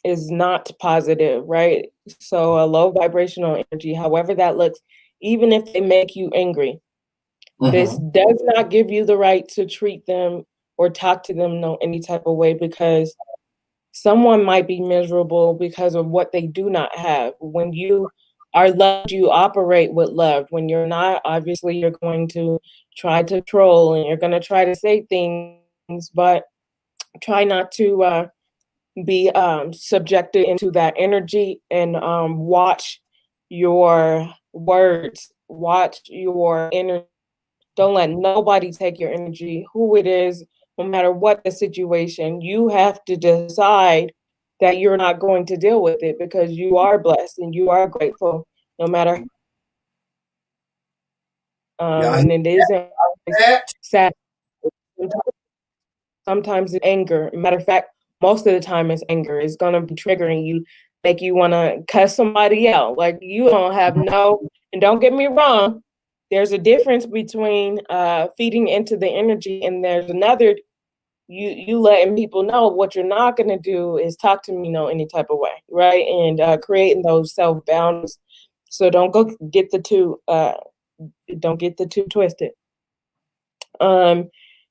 is not positive, right? So a low vibrational energy, however that looks, even if they make you angry, this hmm does not give you the right to treat them or talk to them no any type of way because someone might be miserable because of what they do not have. When you are loved, you operate with love. When you're not, obviously you're going to try to troll and you're going to try to say things, but try not to be subjected into that energy and watch your words, watch your energy. Don't let nobody take your energy, who it is, no matter what the situation. You have to decide that you're not going to deal with it because you are blessed and you are grateful, no matter. yeah, I hear And it isn't always that. sad. Sometimes it's anger. Matter of fact, most of the time it's anger. It's gonna be triggering you, make you wanna cuss somebody out. Like you don't have no, and don't get me wrong, there's a difference between feeding into the energy and there's another you letting people know what you're not gonna do is talk to me no any type of way, right? And creating those self boundaries. So don't get the two twisted. Um,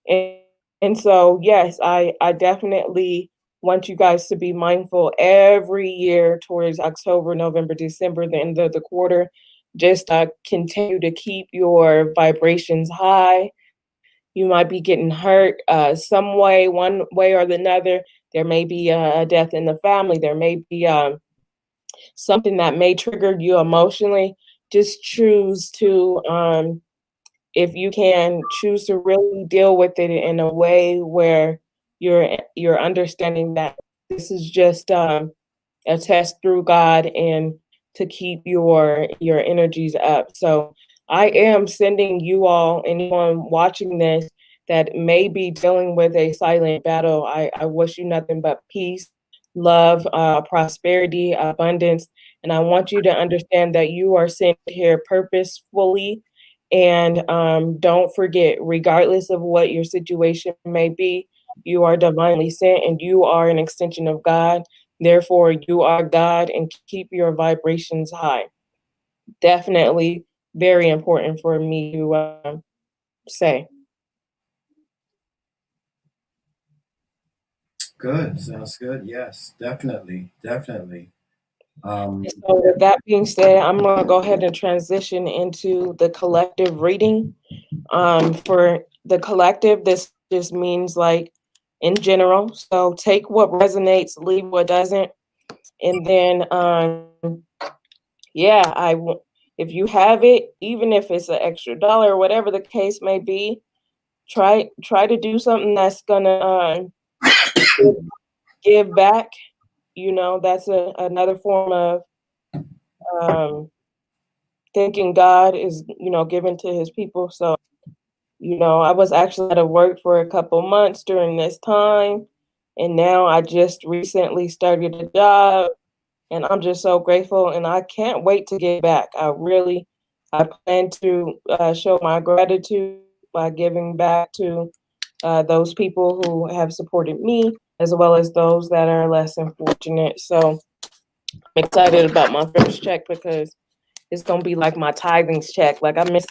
and, and so, yes, I definitely want you guys to be mindful every year towards October, November, December, the end of the quarter, just continue to keep your vibrations high. You might be getting hurt some way, one way or another. There may be a death in the family. There may be something that may trigger you emotionally. Just choose to, if you can, choose to really deal with it in a way where you're understanding that this is just a test through God and to keep your energies up. So I am sending you all, anyone watching this that may be dealing with a silent battle, I wish you nothing but peace, love, prosperity, abundance. And I want you to understand that you are sent here purposefully. And don't forget, regardless of what your situation may be, you are divinely sent and you are an extension of God. Therefore, you are God, and keep your vibrations high. Definitely very important for me to say. Good. Sounds good. Yes, definitely. Definitely. So with that being said, I'm going to go ahead and transition into the collective reading. For the collective, this just means like in general. So take what resonates, leave what doesn't. And then, yeah, if you have it, even if it's an extra dollar or whatever the case may be, try to do something that's gonna give back. You know, that's another form of thinking God is, given to his people. So, I was actually out of work for a couple months during this time. And now I just recently started a job and I'm just so grateful and I can't wait to get back. I plan to show my gratitude by giving back to those people who have supported me as well as those that are less unfortunate. So I'm excited about my first check because it's going to be like my tithings check. Like I miss,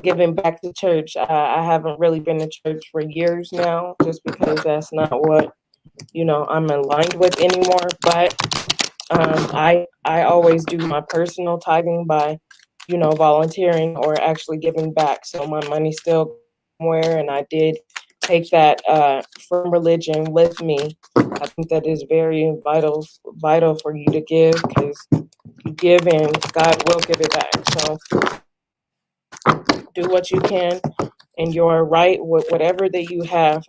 giving back to church. I haven't really been to church for years now just because that's not what, I'm aligned with anymore. But I always do my personal tithing by, volunteering or actually giving back. So my money's still somewhere, and I did take that from religion with me. I think that is very vital for you to give because you give and God will give it back. So do what you can, and you're right with whatever that you have.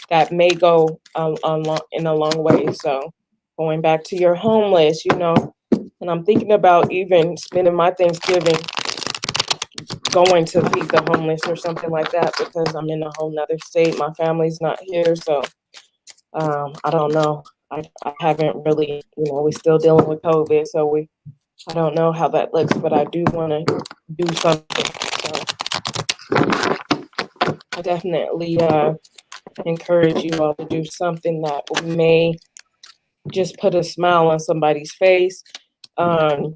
That may go in a long way. So going back to your homeless, and I'm thinking about even spending my Thanksgiving going to feed the homeless or something like that because I'm in a whole nother state. My family's not here. So I don't know. I haven't really, we're still dealing with COVID. So I don't know how that looks, but I do want to do something. So I definitely encourage you all to do something that may just put a smile on somebody's face. I'm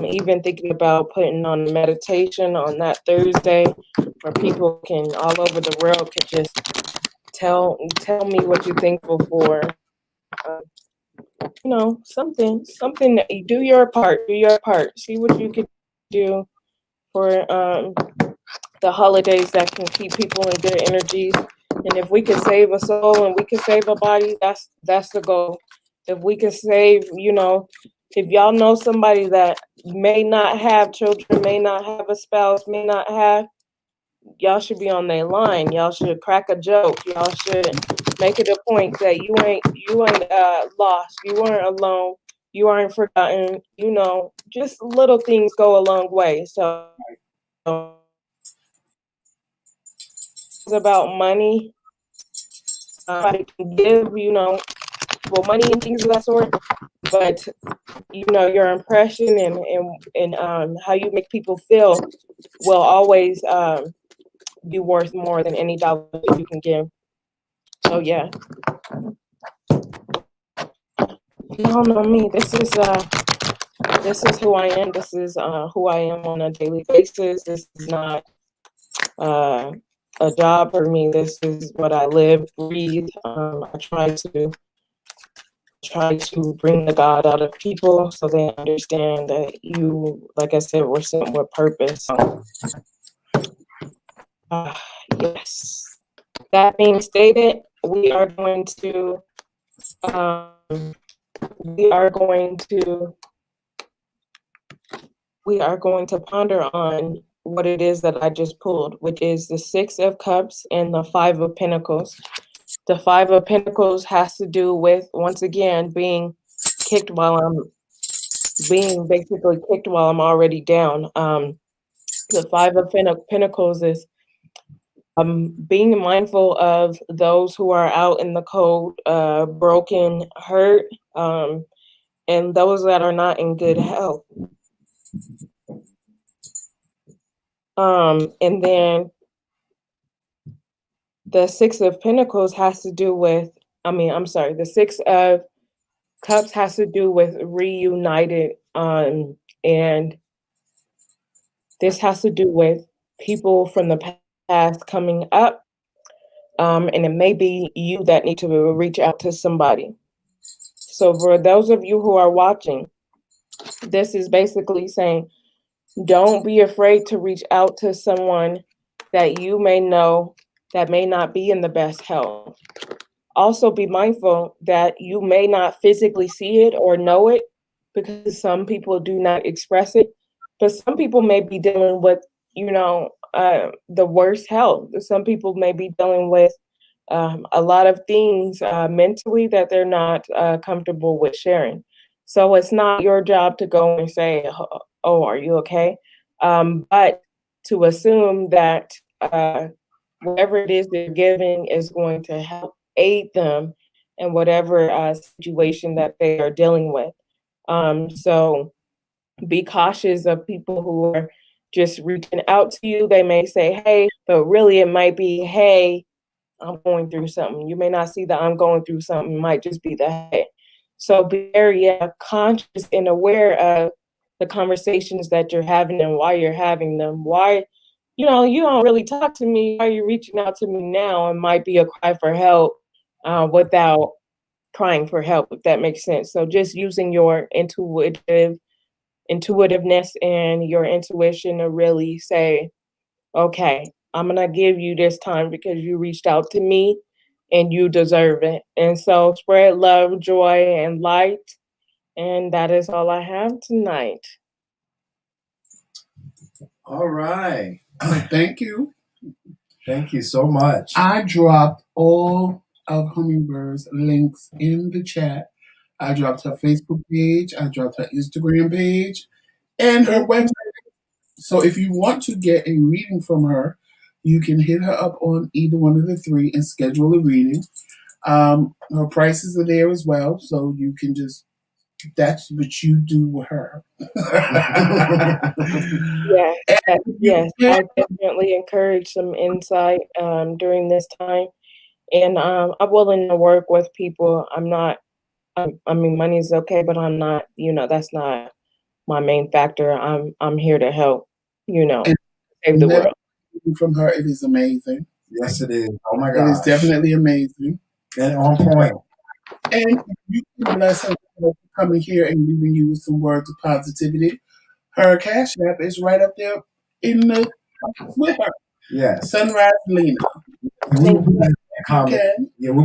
even thinking about putting on meditation on that Thursday where people can all over the world could just tell me what you're thankful for. Something that you do your part, see what you could do for the holidays that can keep people in good energies. And if we could save a soul and we could save a body, that's the goal. If we could save, if y'all know somebody that may not have children, may not have a spouse, may not have, y'all should be on their line. Y'all should crack a joke. Y'all should make it a point that you ain't lost. You aren't alone. You aren't forgotten. Just little things go a long way. So it's about money. I can give, money and things of that sort. But your impression and how you make people feel will always be worth more than any dollar that you can give. So yeah, you all know me. This is who I am. This is who I am on a daily basis. This is not a job for me. This is what I live, breathe. I try try to bring the God out of people so they understand that you, like I said, were sent with purpose. Yes. That being stated, we are going to ponder on what it is that I just pulled, which is the Six of Cups and the Five of Pentacles. The Five of Pentacles has to do with, once again, being basically kicked while I'm already down. The Five of Pentacles is being mindful of those who are out in the cold, broken, hurt, and those that are not in good health. And then the Six of Pentacles has to do with, the Six of Cups has to do with reunited, and this has to do with people from the past coming up, and it may be you that need to reach out to somebody. So for those of you who are watching, this is basically saying, don't be afraid to reach out to someone that you may know that may not be in the best health. Also be mindful that you may not physically see it or know it, because some people do not express it, but some people may be dealing with, the worst health. Some people may be dealing with a lot of things mentally that they're not comfortable with sharing. So it's not your job to go and say, oh, are you okay? But to assume that whatever it is they're giving is going to help aid them in whatever situation that they are dealing with. So be cautious of people who are just reaching out to you. They may say, hey, but really it might be, hey, I'm going through something. You may not see that I'm going through something. It might just be the hey. So be very conscious and aware of the conversations that you're having and why you're having them. Why, you don't really talk to me. Why are you reaching out to me now? It might be a cry for help without crying for help, if that makes sense. So just using your intuitiveness and your intuition to really say, okay, I'm going to give you this time because you reached out to me and you deserve it. And so spread love, joy, and light. And that is all I have tonight. All right. Thank you. Thank you so much. I dropped all of Hummingbird's links in the chat. I dropped her Facebook page, I dropped her Instagram page, and her website. So if you want to get a reading from her, you can hit her up on either one of the three and schedule a reading. Her prices are there as well, so you can just, that's what you do with her. Yes. I definitely encourage some insight during this time. And I'm willing to work with people. Money is okay, but I'm not, that's not my main factor. I'm here to help, save the world. From her, it is amazing. Yes, it is. Oh my God. It is definitely amazing. And on point. And you can bless her for coming here and leaving you with some words of positivity. Her CashApp is right up there with her. Yeah. Sunrise Lena. We'll put that in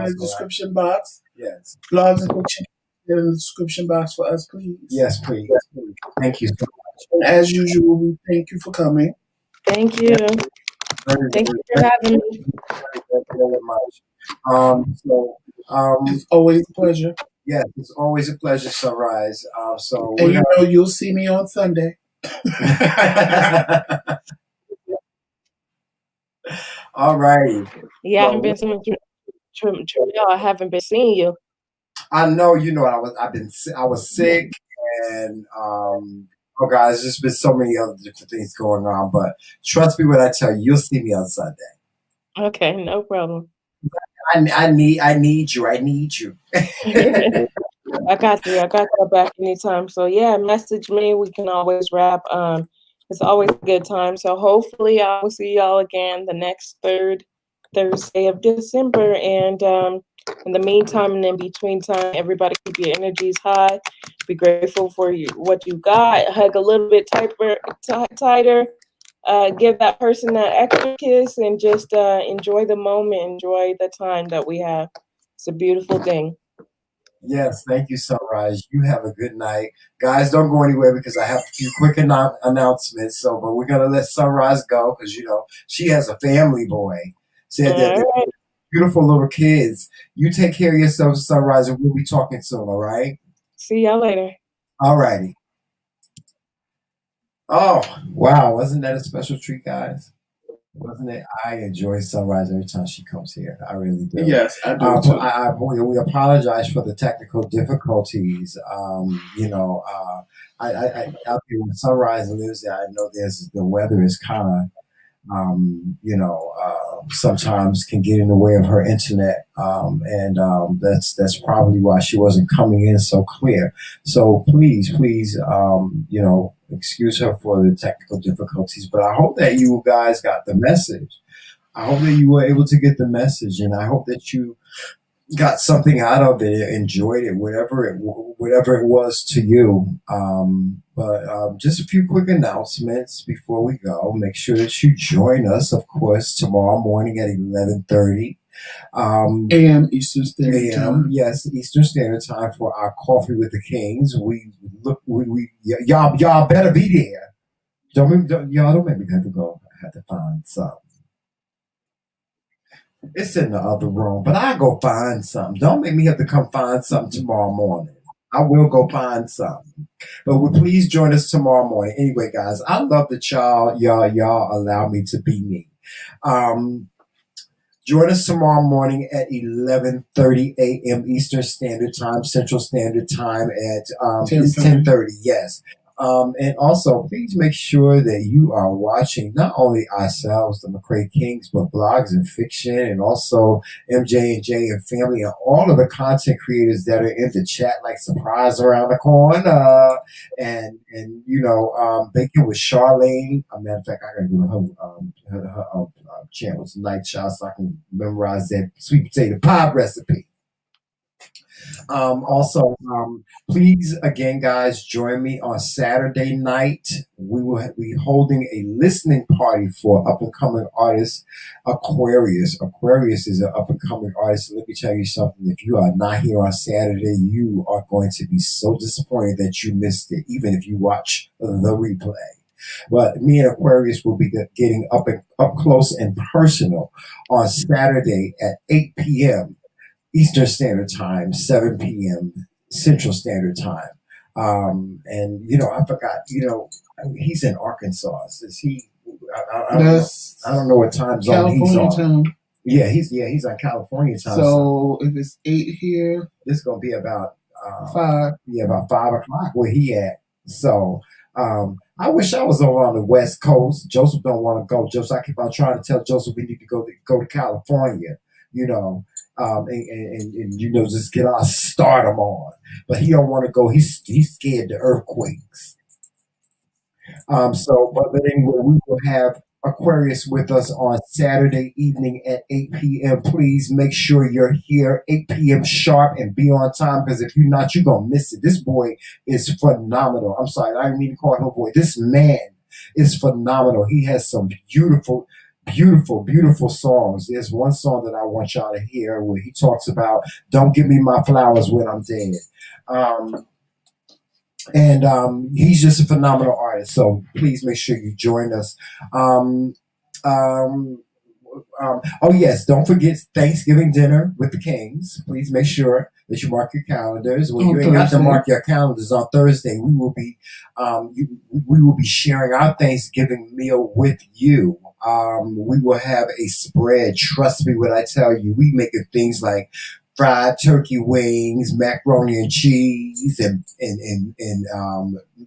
the description box. Yes. Blogs and fiction in the description box for us, please. Yes, please. Thank you so much. And as usual, we thank you for coming. Thank you. Thank you for having me. Very much. It's always a pleasure. Yes, it's always a pleasure, Sunrise. And you'll see me on Sunday. All righty. Yeah, I haven't been seeing y'all. I haven't been seeing you. I know. I was sick, and oh God, there's just been so many other different things going on. But trust me when I tell you, you'll see me on Sunday. Okay, no problem. I need you. I need you. I got you. I got you back anytime. So yeah, message me. We can always wrap. It's always a good time. So hopefully I will see y'all again the next third Thursday of December. And In the meantime and in between time, everybody keep your energies high. Be grateful for what you got. Hug a little bit tighter. Give that person that extra kiss and just enjoy the moment. Enjoy the time that we have. It's a beautiful thing. Yes, thank you, Sunrise. You have a good night. Guys, don't go anywhere because I have a few quick announcements. So, but we're going to let Sunrise go because, you know, she has a family boy. Said that they're Right. beautiful little kids. You take care of yourself, Sunrise, and we'll be talking soon, all right? See y'all later. All righty. Oh, wow. Wasn't that a special treat, guys? Wasn't it? I enjoy Sunrise every time she comes here. I really do. Yes, I do too. We apologize for the technical difficulties. You know, I out here when Sunrise lives there, I know the weather is kind of you know, sometimes can get in the way of her internet, and that's probably why she wasn't coming in so clear. So please, you know, excuse her for the technical difficulties. But I hope that you guys got the message. I hope that you were able to get the message, and I hope that you got something out of it, enjoyed it, whatever it was to you. But just a few quick announcements before we go. Make sure that you join us, of course, tomorrow morning at 11:30 a.m. Eastern Standard Time. Yes, Eastern Standard Time for our Coffee with the Kings. Y'all better be there. Y'all don't make me have to go. I have to find something. It's in the other room, but I go find something. Don't make me have to come find something tomorrow morning. I will go find something. But please join us tomorrow morning. Anyway, guys, I love that y'all allow me to be me. Join us tomorrow morning at 11:30 a.m. Eastern Standard Time, Central Standard Time at 10:30. Yes. And also, please make sure that you are watching not only ourselves, the McRae Kingz, but blogs and fiction, and also MJ&J and family, and all of the content creators that are in the chat, like Surprise Around the Corner, and you know, Baking with Charlene. As a matter of fact, I gotta go to her channel tonight, child, so I can memorize that sweet potato pie recipe. Also, please, again, guys, join me on Saturday night. We will be holding a listening party for up-and-coming artist Aquarius. Aquarius is an up-and-coming artist. Let me tell you something. If you are not here on Saturday, you are going to be so disappointed that you missed it, even if you watch the replay. But me and Aquarius will be getting up close and personal on Saturday at 8 p.m. Eastern Standard Time, 7 p.m. Central Standard Time. And, you know, I forgot, you know, he's in Arkansas. Is he? I don't know what time zone he's on. Time. Yeah, he's on California time. So if it's 8 here, this is going to be about 5. Yeah, about 5 o'clock where he at. So I wish I was over on the West Coast. Joseph don't want to go. Joseph, I keep on trying to tell Joseph we need to go to California, you know. And you know, just get our stardom on, but he don't want to go. He's scared to earthquakes. But anyway, we will have Aquarius with us on Saturday evening at 8 p.m. Please make sure you're here 8 p.m. sharp and be on time, because if you're not, you're gonna miss it. This boy is phenomenal. I'm sorry, I didn't mean to call him a boy. This man is phenomenal. He has some beautiful songs. There's one song that I want y'all to hear where he talks about "Don't give me my flowers when I'm dead," and he's just a phenomenal artist. So please make sure you join us. Oh yes, don't forget Thanksgiving dinner with the Kings. Please make sure that you mark your calendars. Well, you ain't got to mark your calendars on Thursday. We will be sharing our Thanksgiving meal with you. We will have a spread. Trust me when I tell you, we make things like fried turkey wings, macaroni and cheese, and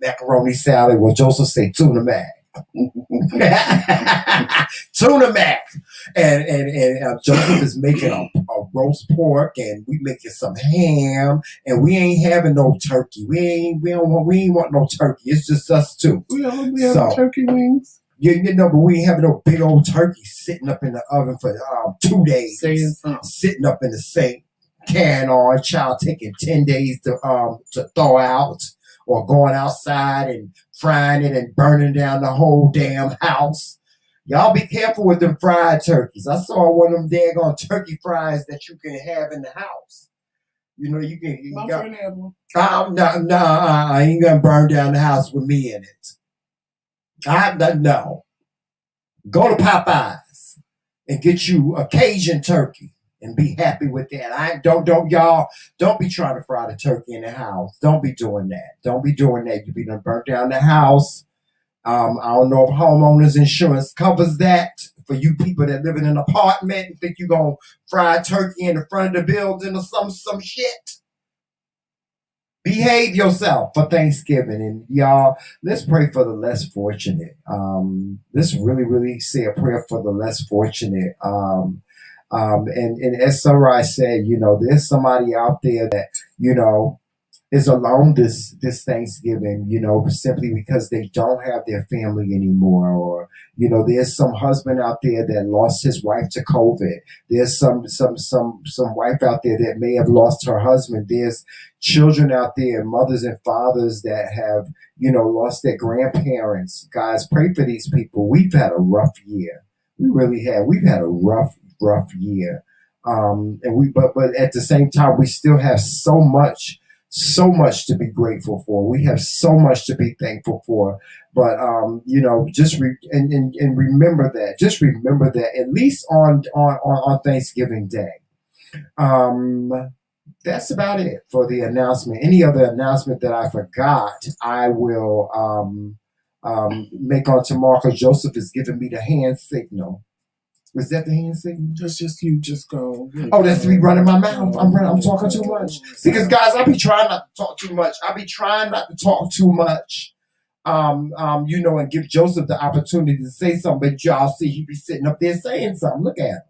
macaroni salad. Well, Joseph say tuna mac. Tuna mac. And Joseph is making a roast pork, and we making some ham, and we ain't having no turkey. We ain't want no turkey. It's just us two. We have turkey wings. You know, but we ain't having no big old turkey sitting up in the oven for 2 days. Saying something. Sitting up in the sink. carrying on, child taking 10 days to thaw out, or going outside and frying it and burning down the whole damn house. Y'all be careful with them fried turkeys. I saw one of them daggone turkey fries that you can have in the house. You know, you can. My friend had one. No, I ain't gonna burn down the house with me in it. No. Go to Popeyes and get you a Cajun turkey and be happy with that. Y'all don't be trying to fry the turkey in the house. Don't be doing that. Don't be doing that. You be done burnt down the house. I don't know if homeowners insurance covers that for you people that live in an apartment and think you're gonna fry a turkey in the front of the building or some shit. Behave yourself for Thanksgiving. And y'all, let's pray for the less fortunate. Let's really say a prayer for the less fortunate. And as Sunrise said, you know, there's somebody out there that, you know, is alone this Thanksgiving, you know, simply because they don't have their family anymore. Or, you know, there's some husband out there that lost his wife to COVID. There's some wife out there that may have lost her husband. There's children out there, mothers and fathers that have, you know, lost their grandparents. Guys, pray for these people. We've had a rough year. We really have. We've had a rough year. But at the same time, we still have so much to be grateful for. We have so much to be thankful for. But you know, remember that. Just remember that at least on Thanksgiving Day. That's about it for the announcement. Any other announcement that I forgot, I will make on tomorrow, because Joseph is giving me the hand signal. Was that the hand signal? Just you. Just go. Oh, that's me running my mouth. I'm talking too much. Because guys, I be trying not to talk too much. You know, and give Joseph the opportunity to say something. But y'all see, he be sitting up there saying something. Look at him.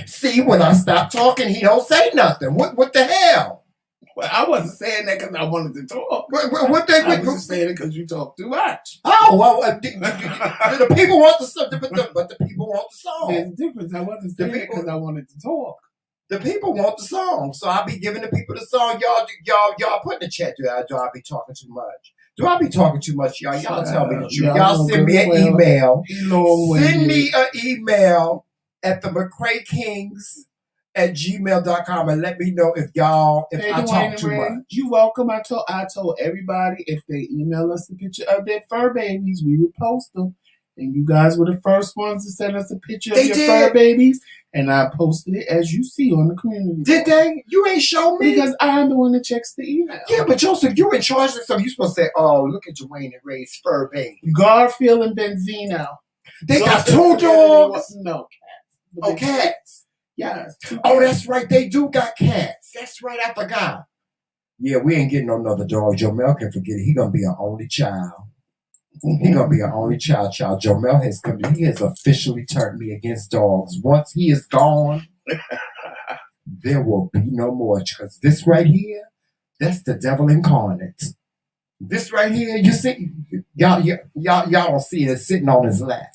See, when I stop talking, he don't say nothing. What the hell? Well, I wasn't saying that because I wanted to talk. I was just saying it because you talk too much. Oh, well, the people want the song, but the people want the song. There's a difference. I wasn't saying it because I wanted to talk. The people want the song, so I'll be giving the people the song. Y'all put in the chat. Do I be talking too much? Do I be talking too much, y'all? Y'all tell me the truth. Y'all send me an email. Send me an email at TheMcRaeKingz@gmail.com and let me know if I talk too much. You're welcome. I told everybody if they email us a picture of their fur babies, we would post them. And you guys were the first ones to send us a picture of your fur babies. And I posted it as you see on the community. Did they? You ain't show me? Because I'm the one that checks the email. Yeah, but Joseph, you're in charge of something. You're supposed to say, oh, look at Dwayne and Ray's fur baby. Garfield and Benzino. They got two dogs? No, cats. Oh, cats. Yes. Oh, that's right. They do got cats. That's right. I forgot. Yeah, we ain't getting another dog. Jomel can forget it. He gonna be our only child. He gonna be our only child. Jomel he has officially turned me against dogs. Once he is gone, there will be no more. Because this right here, that's the devil incarnate. This right here, you see, y'all don't see it sitting on his lap.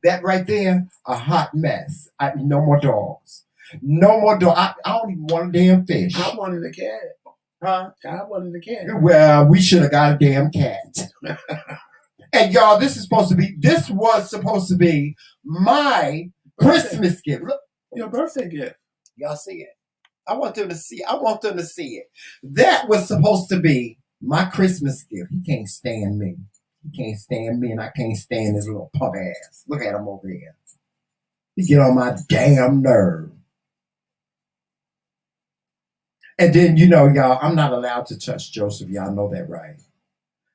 That right there, a hot mess. No more dogs. No more dogs. I don't even want a damn fish. I wanted a cat. Huh? I wanted a cat. Well, we should have got a damn cat. And y'all, this was supposed to be my Christmas gift. Look. Your birthday gift. Y'all see it? I want them to see it. That was supposed to be my Christmas gift. He can't stand me. He can't stand me, and I can't stand his little punk ass. Look at him over there. He get on my damn nerve. And then, you know, y'all, I'm not allowed to touch Joseph. Y'all know that, right?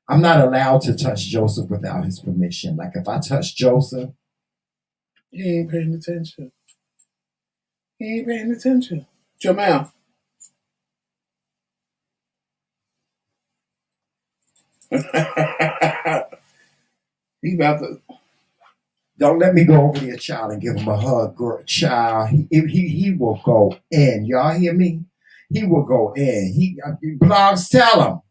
I'm not allowed to touch Joseph without his permission. Like, if I touch Joseph, he ain't paying attention. He ain't paying attention. Jamal. He about to. Don't let me go over there, child, and give him a hug, girl. Child, he will go in. Y'all hear me? He will go in. Blogs, tell him.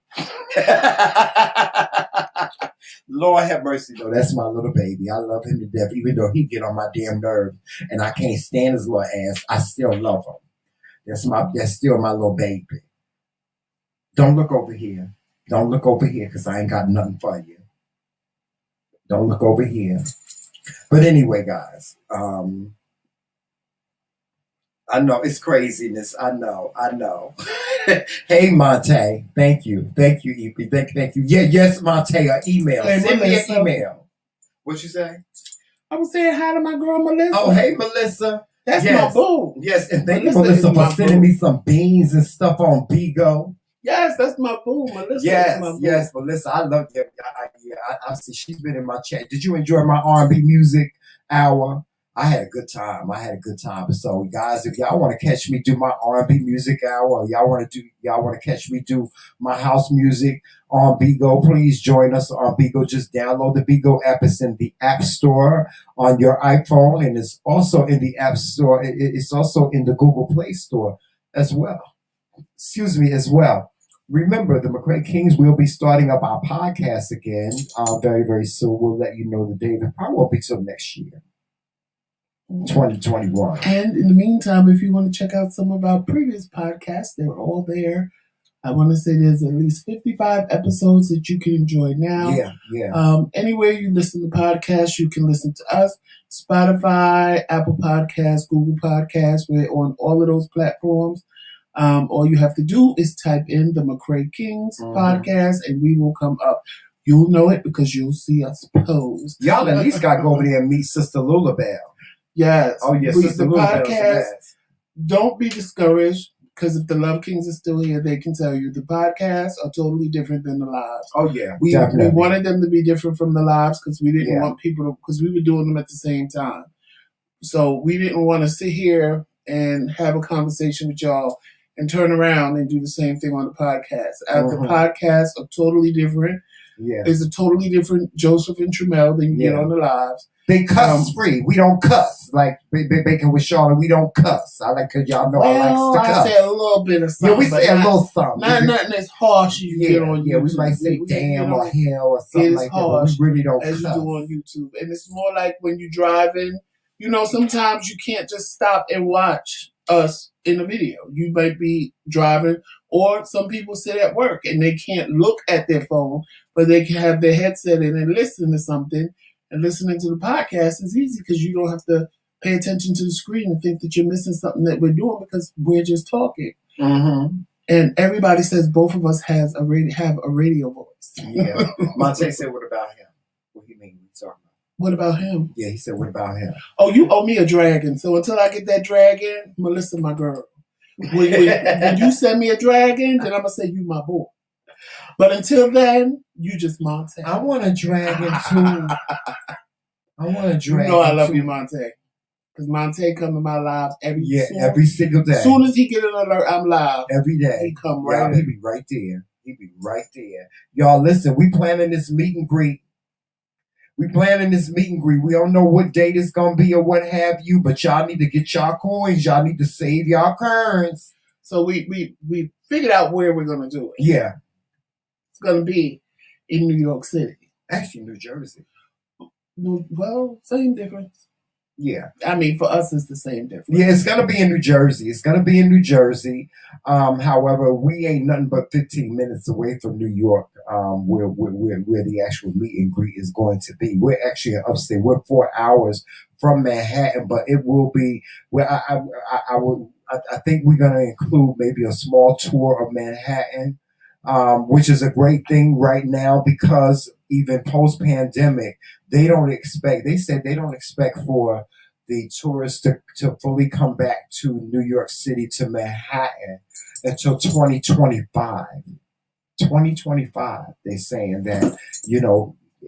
Lord have mercy, though. That's my little baby. I love him to death, even though he get on my damn nerves and I can't stand his little ass. I still love him. That's still my little baby. Don't look over here. Don't look over here because I ain't got nothing for you. Don't look over here. But anyway, guys, I know it's craziness. I know. Hey, Monte. Thank you, EP. Thank you. Yeah, yes, Monte. Email. Hey, Send me Melissa. an email. What you say? I was saying hi to my girl Melissa. Oh, hey, Melissa. That's Yes. my boo. Yes, and thank you, Melissa Melissa, is my for sending boo. me some beans and stuff on BIGO. Yes, that's my boo. Melissa is my boo. Yes, Melissa. I love that. I see she's been in my chat. Did you enjoy my R&B music hour? I had a good time. So, guys, if y'all want to catch me do my R&B music hour, or y'all want to catch me do my house music on BIGO, please join us on BIGO. Just download the BIGO app. It's in the App Store on your iPhone, and it's also in the App Store. It's also in the Google Play Store as well. As well. Remember, the McRae Kingz will be starting up our podcast again very, very soon. We'll let you know the date. It probably won't be till next year, 2021. And in the meantime, if you want to check out some of our previous podcasts, they're all there. I want to say there's at least 55 episodes that you can enjoy now. Yeah. Anywhere you listen to podcasts, you can listen to us. Spotify, Apple Podcasts, Google Podcasts. We're on all of those platforms. All you have to do is type in the McRae Kingz podcast, and we will come up. You'll know it because you'll see us post. Y'all at least got to go over there and meet Sister Lulabelle. Yes. Oh, yes, The Sister Lulabelle's the podcast, best. don't be discouraged, because if the Love Kings are still here, they can tell you the podcasts are totally different than the lives. Oh, yeah, We definitely. wanted them to be different from the lives because we didn't Yeah. want people to, because we were doing them at the same time. So we didn't want to sit here and have a conversation with y'all and turn around and do the same thing on the podcast. The podcasts are totally different. Yeah. There's a totally different Joseph and Tramel than you get on the lives. They cuss free. We don't cuss. Like Bacon with Charlotte, we don't cuss. I like because y'all know I like to cuss. I say a little bit of something. Yeah, we say a little something. Not nothing as harsh as you get on YouTube. Yeah, we might say damn or hell or something like that. But we really don't as cuss. you do on YouTube. And it's more like when you're driving, sometimes you can't just stop and watch us in a video. You might be driving, or some people sit at work and they can't look at their phone, but they can have their headset in and listen to something. And listening to the podcast is easy because you don't have to pay attention to the screen and think that you're missing something that we're doing because we're just talking. Mm-hmm. And everybody says both of us have a radio voice. Yeah. Monte said, what about him? What do you mean? What about him? Yeah, he said, what about him? Oh, you owe me a dragon. So until I get that dragon, Melissa, my girl. When you send me a dragon, then I'm going to say you my boy. But until then, you just Monte. I want a dragon too. I want a dragon. I love you, Monte. Because Monte come to my lives every single day. As soon as he get an alert, I'm live. Every day. He come right in. He be right there. Y'all, listen, we planning this meet and greet. We don't know what date it's going to be or what have you, but y'all need to get y'all coins. Y'all need to save y'all currents. So we figured out where we're going to do it. Yeah. It's going to be in New York City. Actually, New Jersey. Well, same difference. Yeah. I mean, for us, it's the same difference. Yeah, it's going to be in New Jersey. However, we ain't nothing but 15 minutes away from New York, where the actual meet and greet is going to be. We're actually in upstate. We're 4 hours from Manhattan, but it will be where I think we're going to include maybe a small tour of Manhattan, which is a great thing right now because even post-pandemic, they said they don't expect for the tourists to fully come back to New York City, to Manhattan, until 2025. 2025, they're saying that,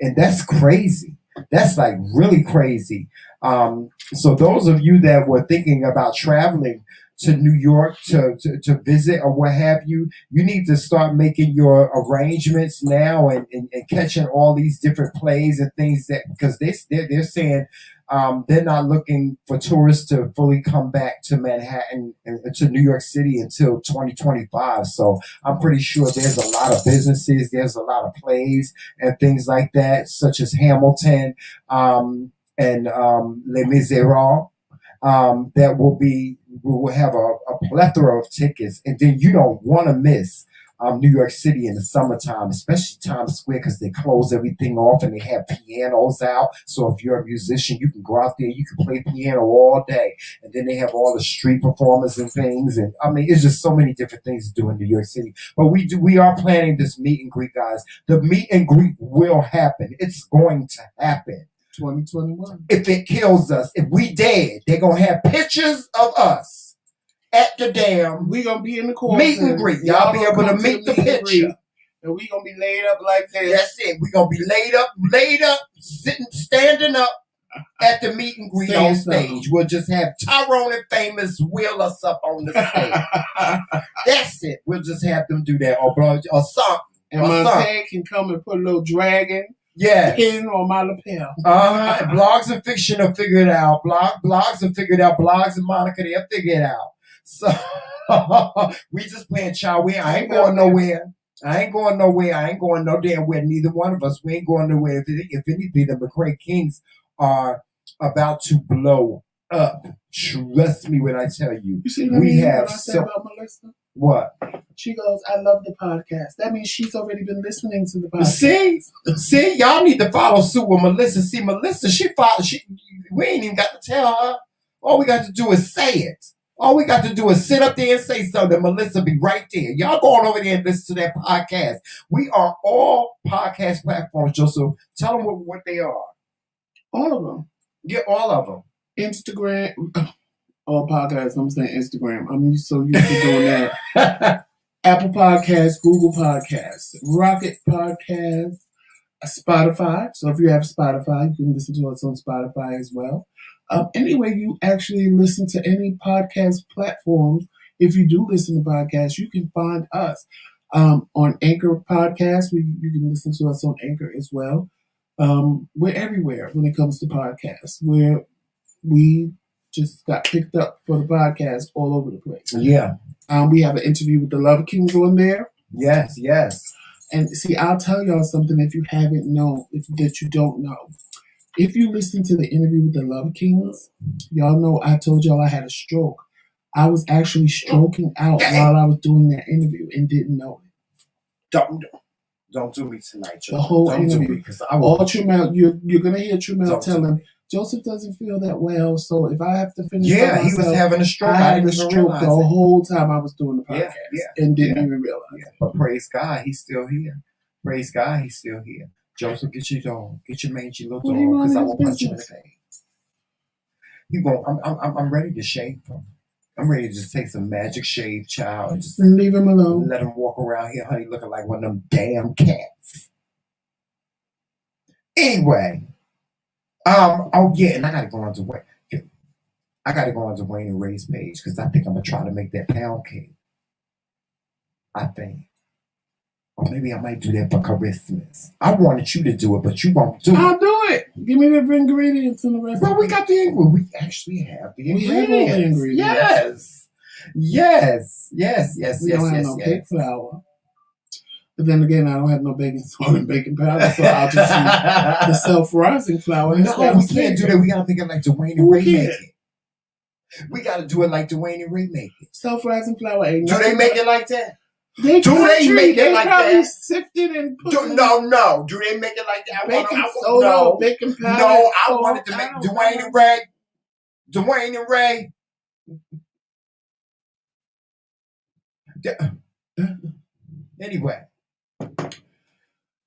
and that's crazy. That's like really crazy. So those of you that were thinking about traveling to New York to visit or what have you, you need to start making your arrangements now and catching all these different plays and things because they're saying They're not looking for tourists to fully come back to Manhattan and to New York City until 2025. So I'm pretty sure there's a lot of businesses, there's a lot of plays and things like that, such as Hamilton and Les Miserables. That we will have a plethora of tickets, and then you don't want to miss New York City in the summertime, especially Times Square, because they close everything off and they have pianos out. So if you're a musician, you can go out there, you can play piano all day, and then they have all the street performers and things. And I mean, it's just so many different things to do in New York City. But we are planning this meet and greet, guys. The meet and greet will happen. It's going to happen. 2021. If it kills us, if we dead, they're gonna have pictures of us at the damn We gonna be in the court meet and greet. Y'all be able to meet the picture. And we gonna be laid up like this. That's it. We gonna be laid up, standing up at the meet and greet on stage. We'll just have Tyrone and Famous wheel us up on the stage. That's it. We'll just have them do that or something. And Monte can come and put a little dragon. Yes. Pin on my lapel. Blogs and Fiction will figure it out. Blogs will figure it out. Blogs and Monica, they'll figure it out. So we just playing child. I ain't going nowhere. I ain't going no damn where. Neither one of us. We ain't going nowhere. If anything, the McRae Kingz are about to blow up. Trust me when I tell you. You see what we have I said about Melissa? What? She goes, I love the podcast. That means she's already been listening to the podcast. See, y'all need to follow suit with Melissa. See, Melissa, we ain't even got to tell her. All we got to do is say it. All we got to do is sit up there and say something. Melissa be right there. Y'all go on over there and listen to that podcast. We are all podcast platforms, Joseph. Tell them what they are. All of them. Yeah, all of them. Instagram. All podcasts. I'm saying Instagram. I'm so used to doing that. Apple Podcasts, Google Podcasts, Rocket Podcasts, Spotify. So if you have Spotify, you can listen to us on Spotify as well. Anyway, you actually listen to any podcast platforms. If you do listen to podcasts, you can find us on Anchor Podcasts. You can listen to us on Anchor as well. We're everywhere when it comes to podcasts. We just got picked up for the podcast all over the place. Yeah. We have an interview with TheMKingz on there. Yes. And see, I'll tell y'all something if you haven't known, that you don't know. If you listen to the interview with TheMKingz, y'all know I told y'all I had a stroke. I was actually stroking out while I was doing that interview and didn't know it. Don't do me tonight, Joe. The whole don't interview. Do me, because I will. All Tremel, you're gonna hear Tremel tell him Joseph doesn't feel that well, so if I have to finish, he was having a stroke. I had a stroke the whole time I was doing the podcast, and didn't even realize. Yeah. But praise God, he's still here. Praise God, he's still here. Joseph, get your dog, get your mangy little dog, because I will punch him in the face. He won't. I'm ready to shave him. I'm ready to just take some magic shave, child, and just leave him alone. Let him walk around here, honey, looking like one of them damn cats. Anyway. And I gotta go on to Wayne and Ray's page because I think I'm gonna try to make that pound cake. I think. Or maybe I might do that for Christmas. I wanted you to do it, but you won't do it. I'll do it. Give me the ingredients and the rest. Well, we got the ingredients. We actually have the ingredients. We have all the ingredients. Yes. We don't have no cake flour. But then again, I don't have no baking soda and baking powder, so I'll just use the self-rising flour. No, we can't do that. We gotta make it like Dwayne and Ray make it. We gotta do it like Dwayne and Ray make it. Self-rising flour ain't. Do they make it like that? They make it sifted and put No. Do they make it like that? Baking soda, baking powder. No, I wanted to make Dwayne and Ray. Dwayne and Ray.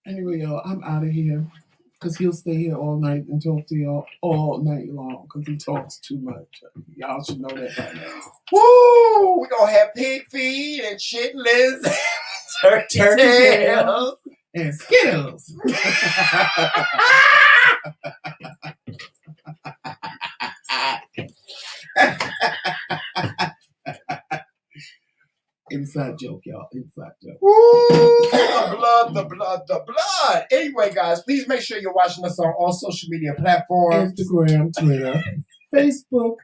Anyway, y'all, I'm out of here because he'll stay here all night and talk to y'all all night long because he talks too much. Y'all should know that by now. Woo! We're going to have pig feed and chitlins, turkey tails, and Skittles. And Inside joke, y'all. Inside joke. Ooh, the blood, the blood, the blood. Anyway, guys, please make sure you're watching us on all social media platforms. Instagram, Twitter, Facebook.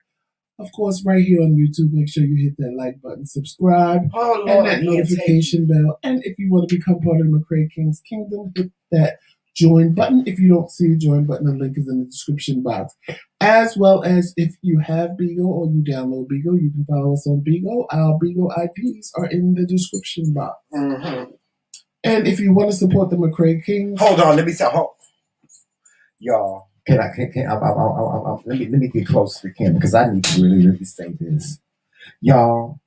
Of course, right here on YouTube. Make sure you hit that like button, subscribe, and that notification bell. And if you want to become part of the McRae Kingz Kingdom, hit that join button. If you don't see a join button, the link is in the description box. As well as if you have BIGO or you download BIGO, you can follow us on BIGO. Our BIGO IDs are in the description box. Mm-hmm. And if you want to support the McRae Kingz, hold on, let me tell y'all. Let me get close to the camera because I need to really say this, y'all.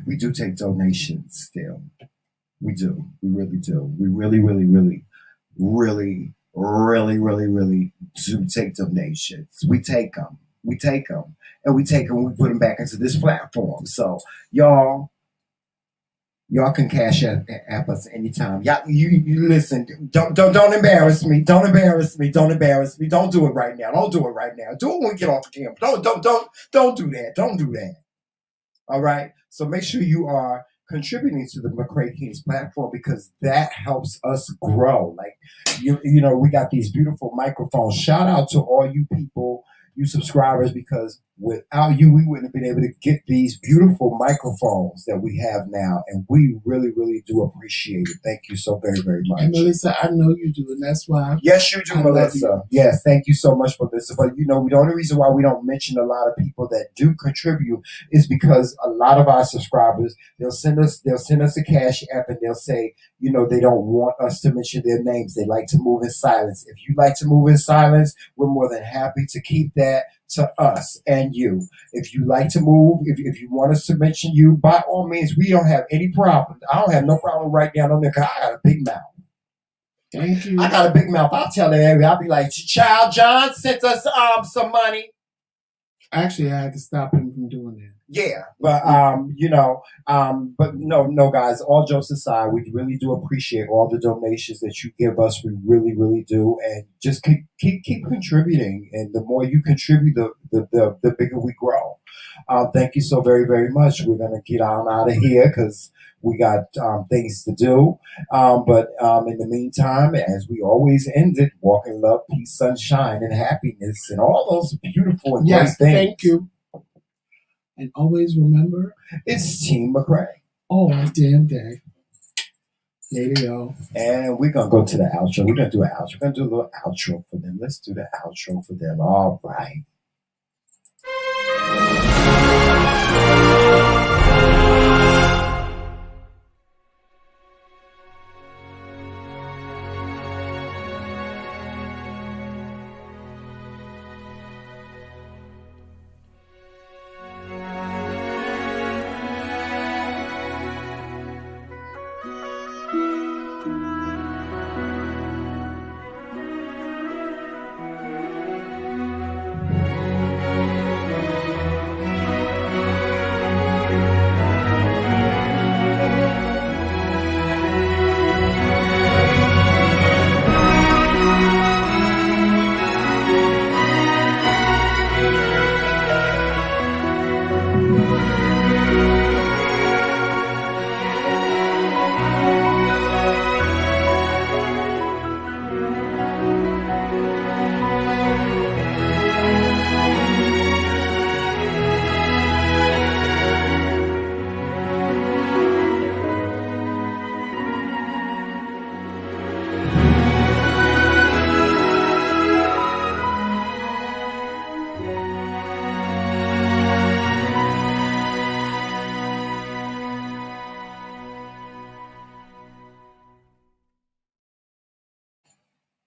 We do take donations still. We do. We really do. We really do take donations. We take them, and we put them back into this platform. So y'all can cash app us anytime. Y'all, you listen. Don't embarrass me. Don't embarrass me. Don't embarrass me. Don't do it right now. Don't do it right now. Do it when we get off the camera. Don't do that. Don't do that. All right. So make sure you are contributing to the McRae Kingz platform because that helps us grow. Like you know, we got these beautiful microphones. Shout out to all you people, you subscribers, because without you, we wouldn't have been able to get these beautiful microphones that we have now. And we really do appreciate it. Thank you so very much. And Melissa, I know you do, and that's why. Yes, you do, Melissa. Yes, thank you so much, Melissa. But you know, the only reason why we don't mention a lot of people that do contribute is because a lot of our subscribers, they'll send us a cash app and they'll say, you know, they don't want us to mention their names. They like to move in silence. If you like to move in silence, we're more than happy to keep that to us and you. If you like to move, if you want us to mention you, by all means, we don't have any problem. I don't have no problem right down on there because I got a big mouth. Thank you. I got a big mouth. I'll tell everybody. I'll be like, Child John sent us some money. Actually, I had to stop him from doing that. Yeah, but but no, guys. All jokes aside, we really do appreciate all the donations that you give us. We really do, and just keep contributing. And the more you contribute, the bigger we grow. Thank you so very much. We're gonna get on out of here because we got things to do. But in the meantime, as we always end it, walk in love, peace, sunshine, and happiness, and all those beautiful and great things. Thank you. And always remember, it's Team McRae. All damn day. Later, y'all. And we're going to go to the outro. We're going to do an outro. We're going to do a little outro for them. Let's do the outro for them. All right.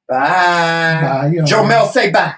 Bye. Bye, y'all. Joe Mel, say bye.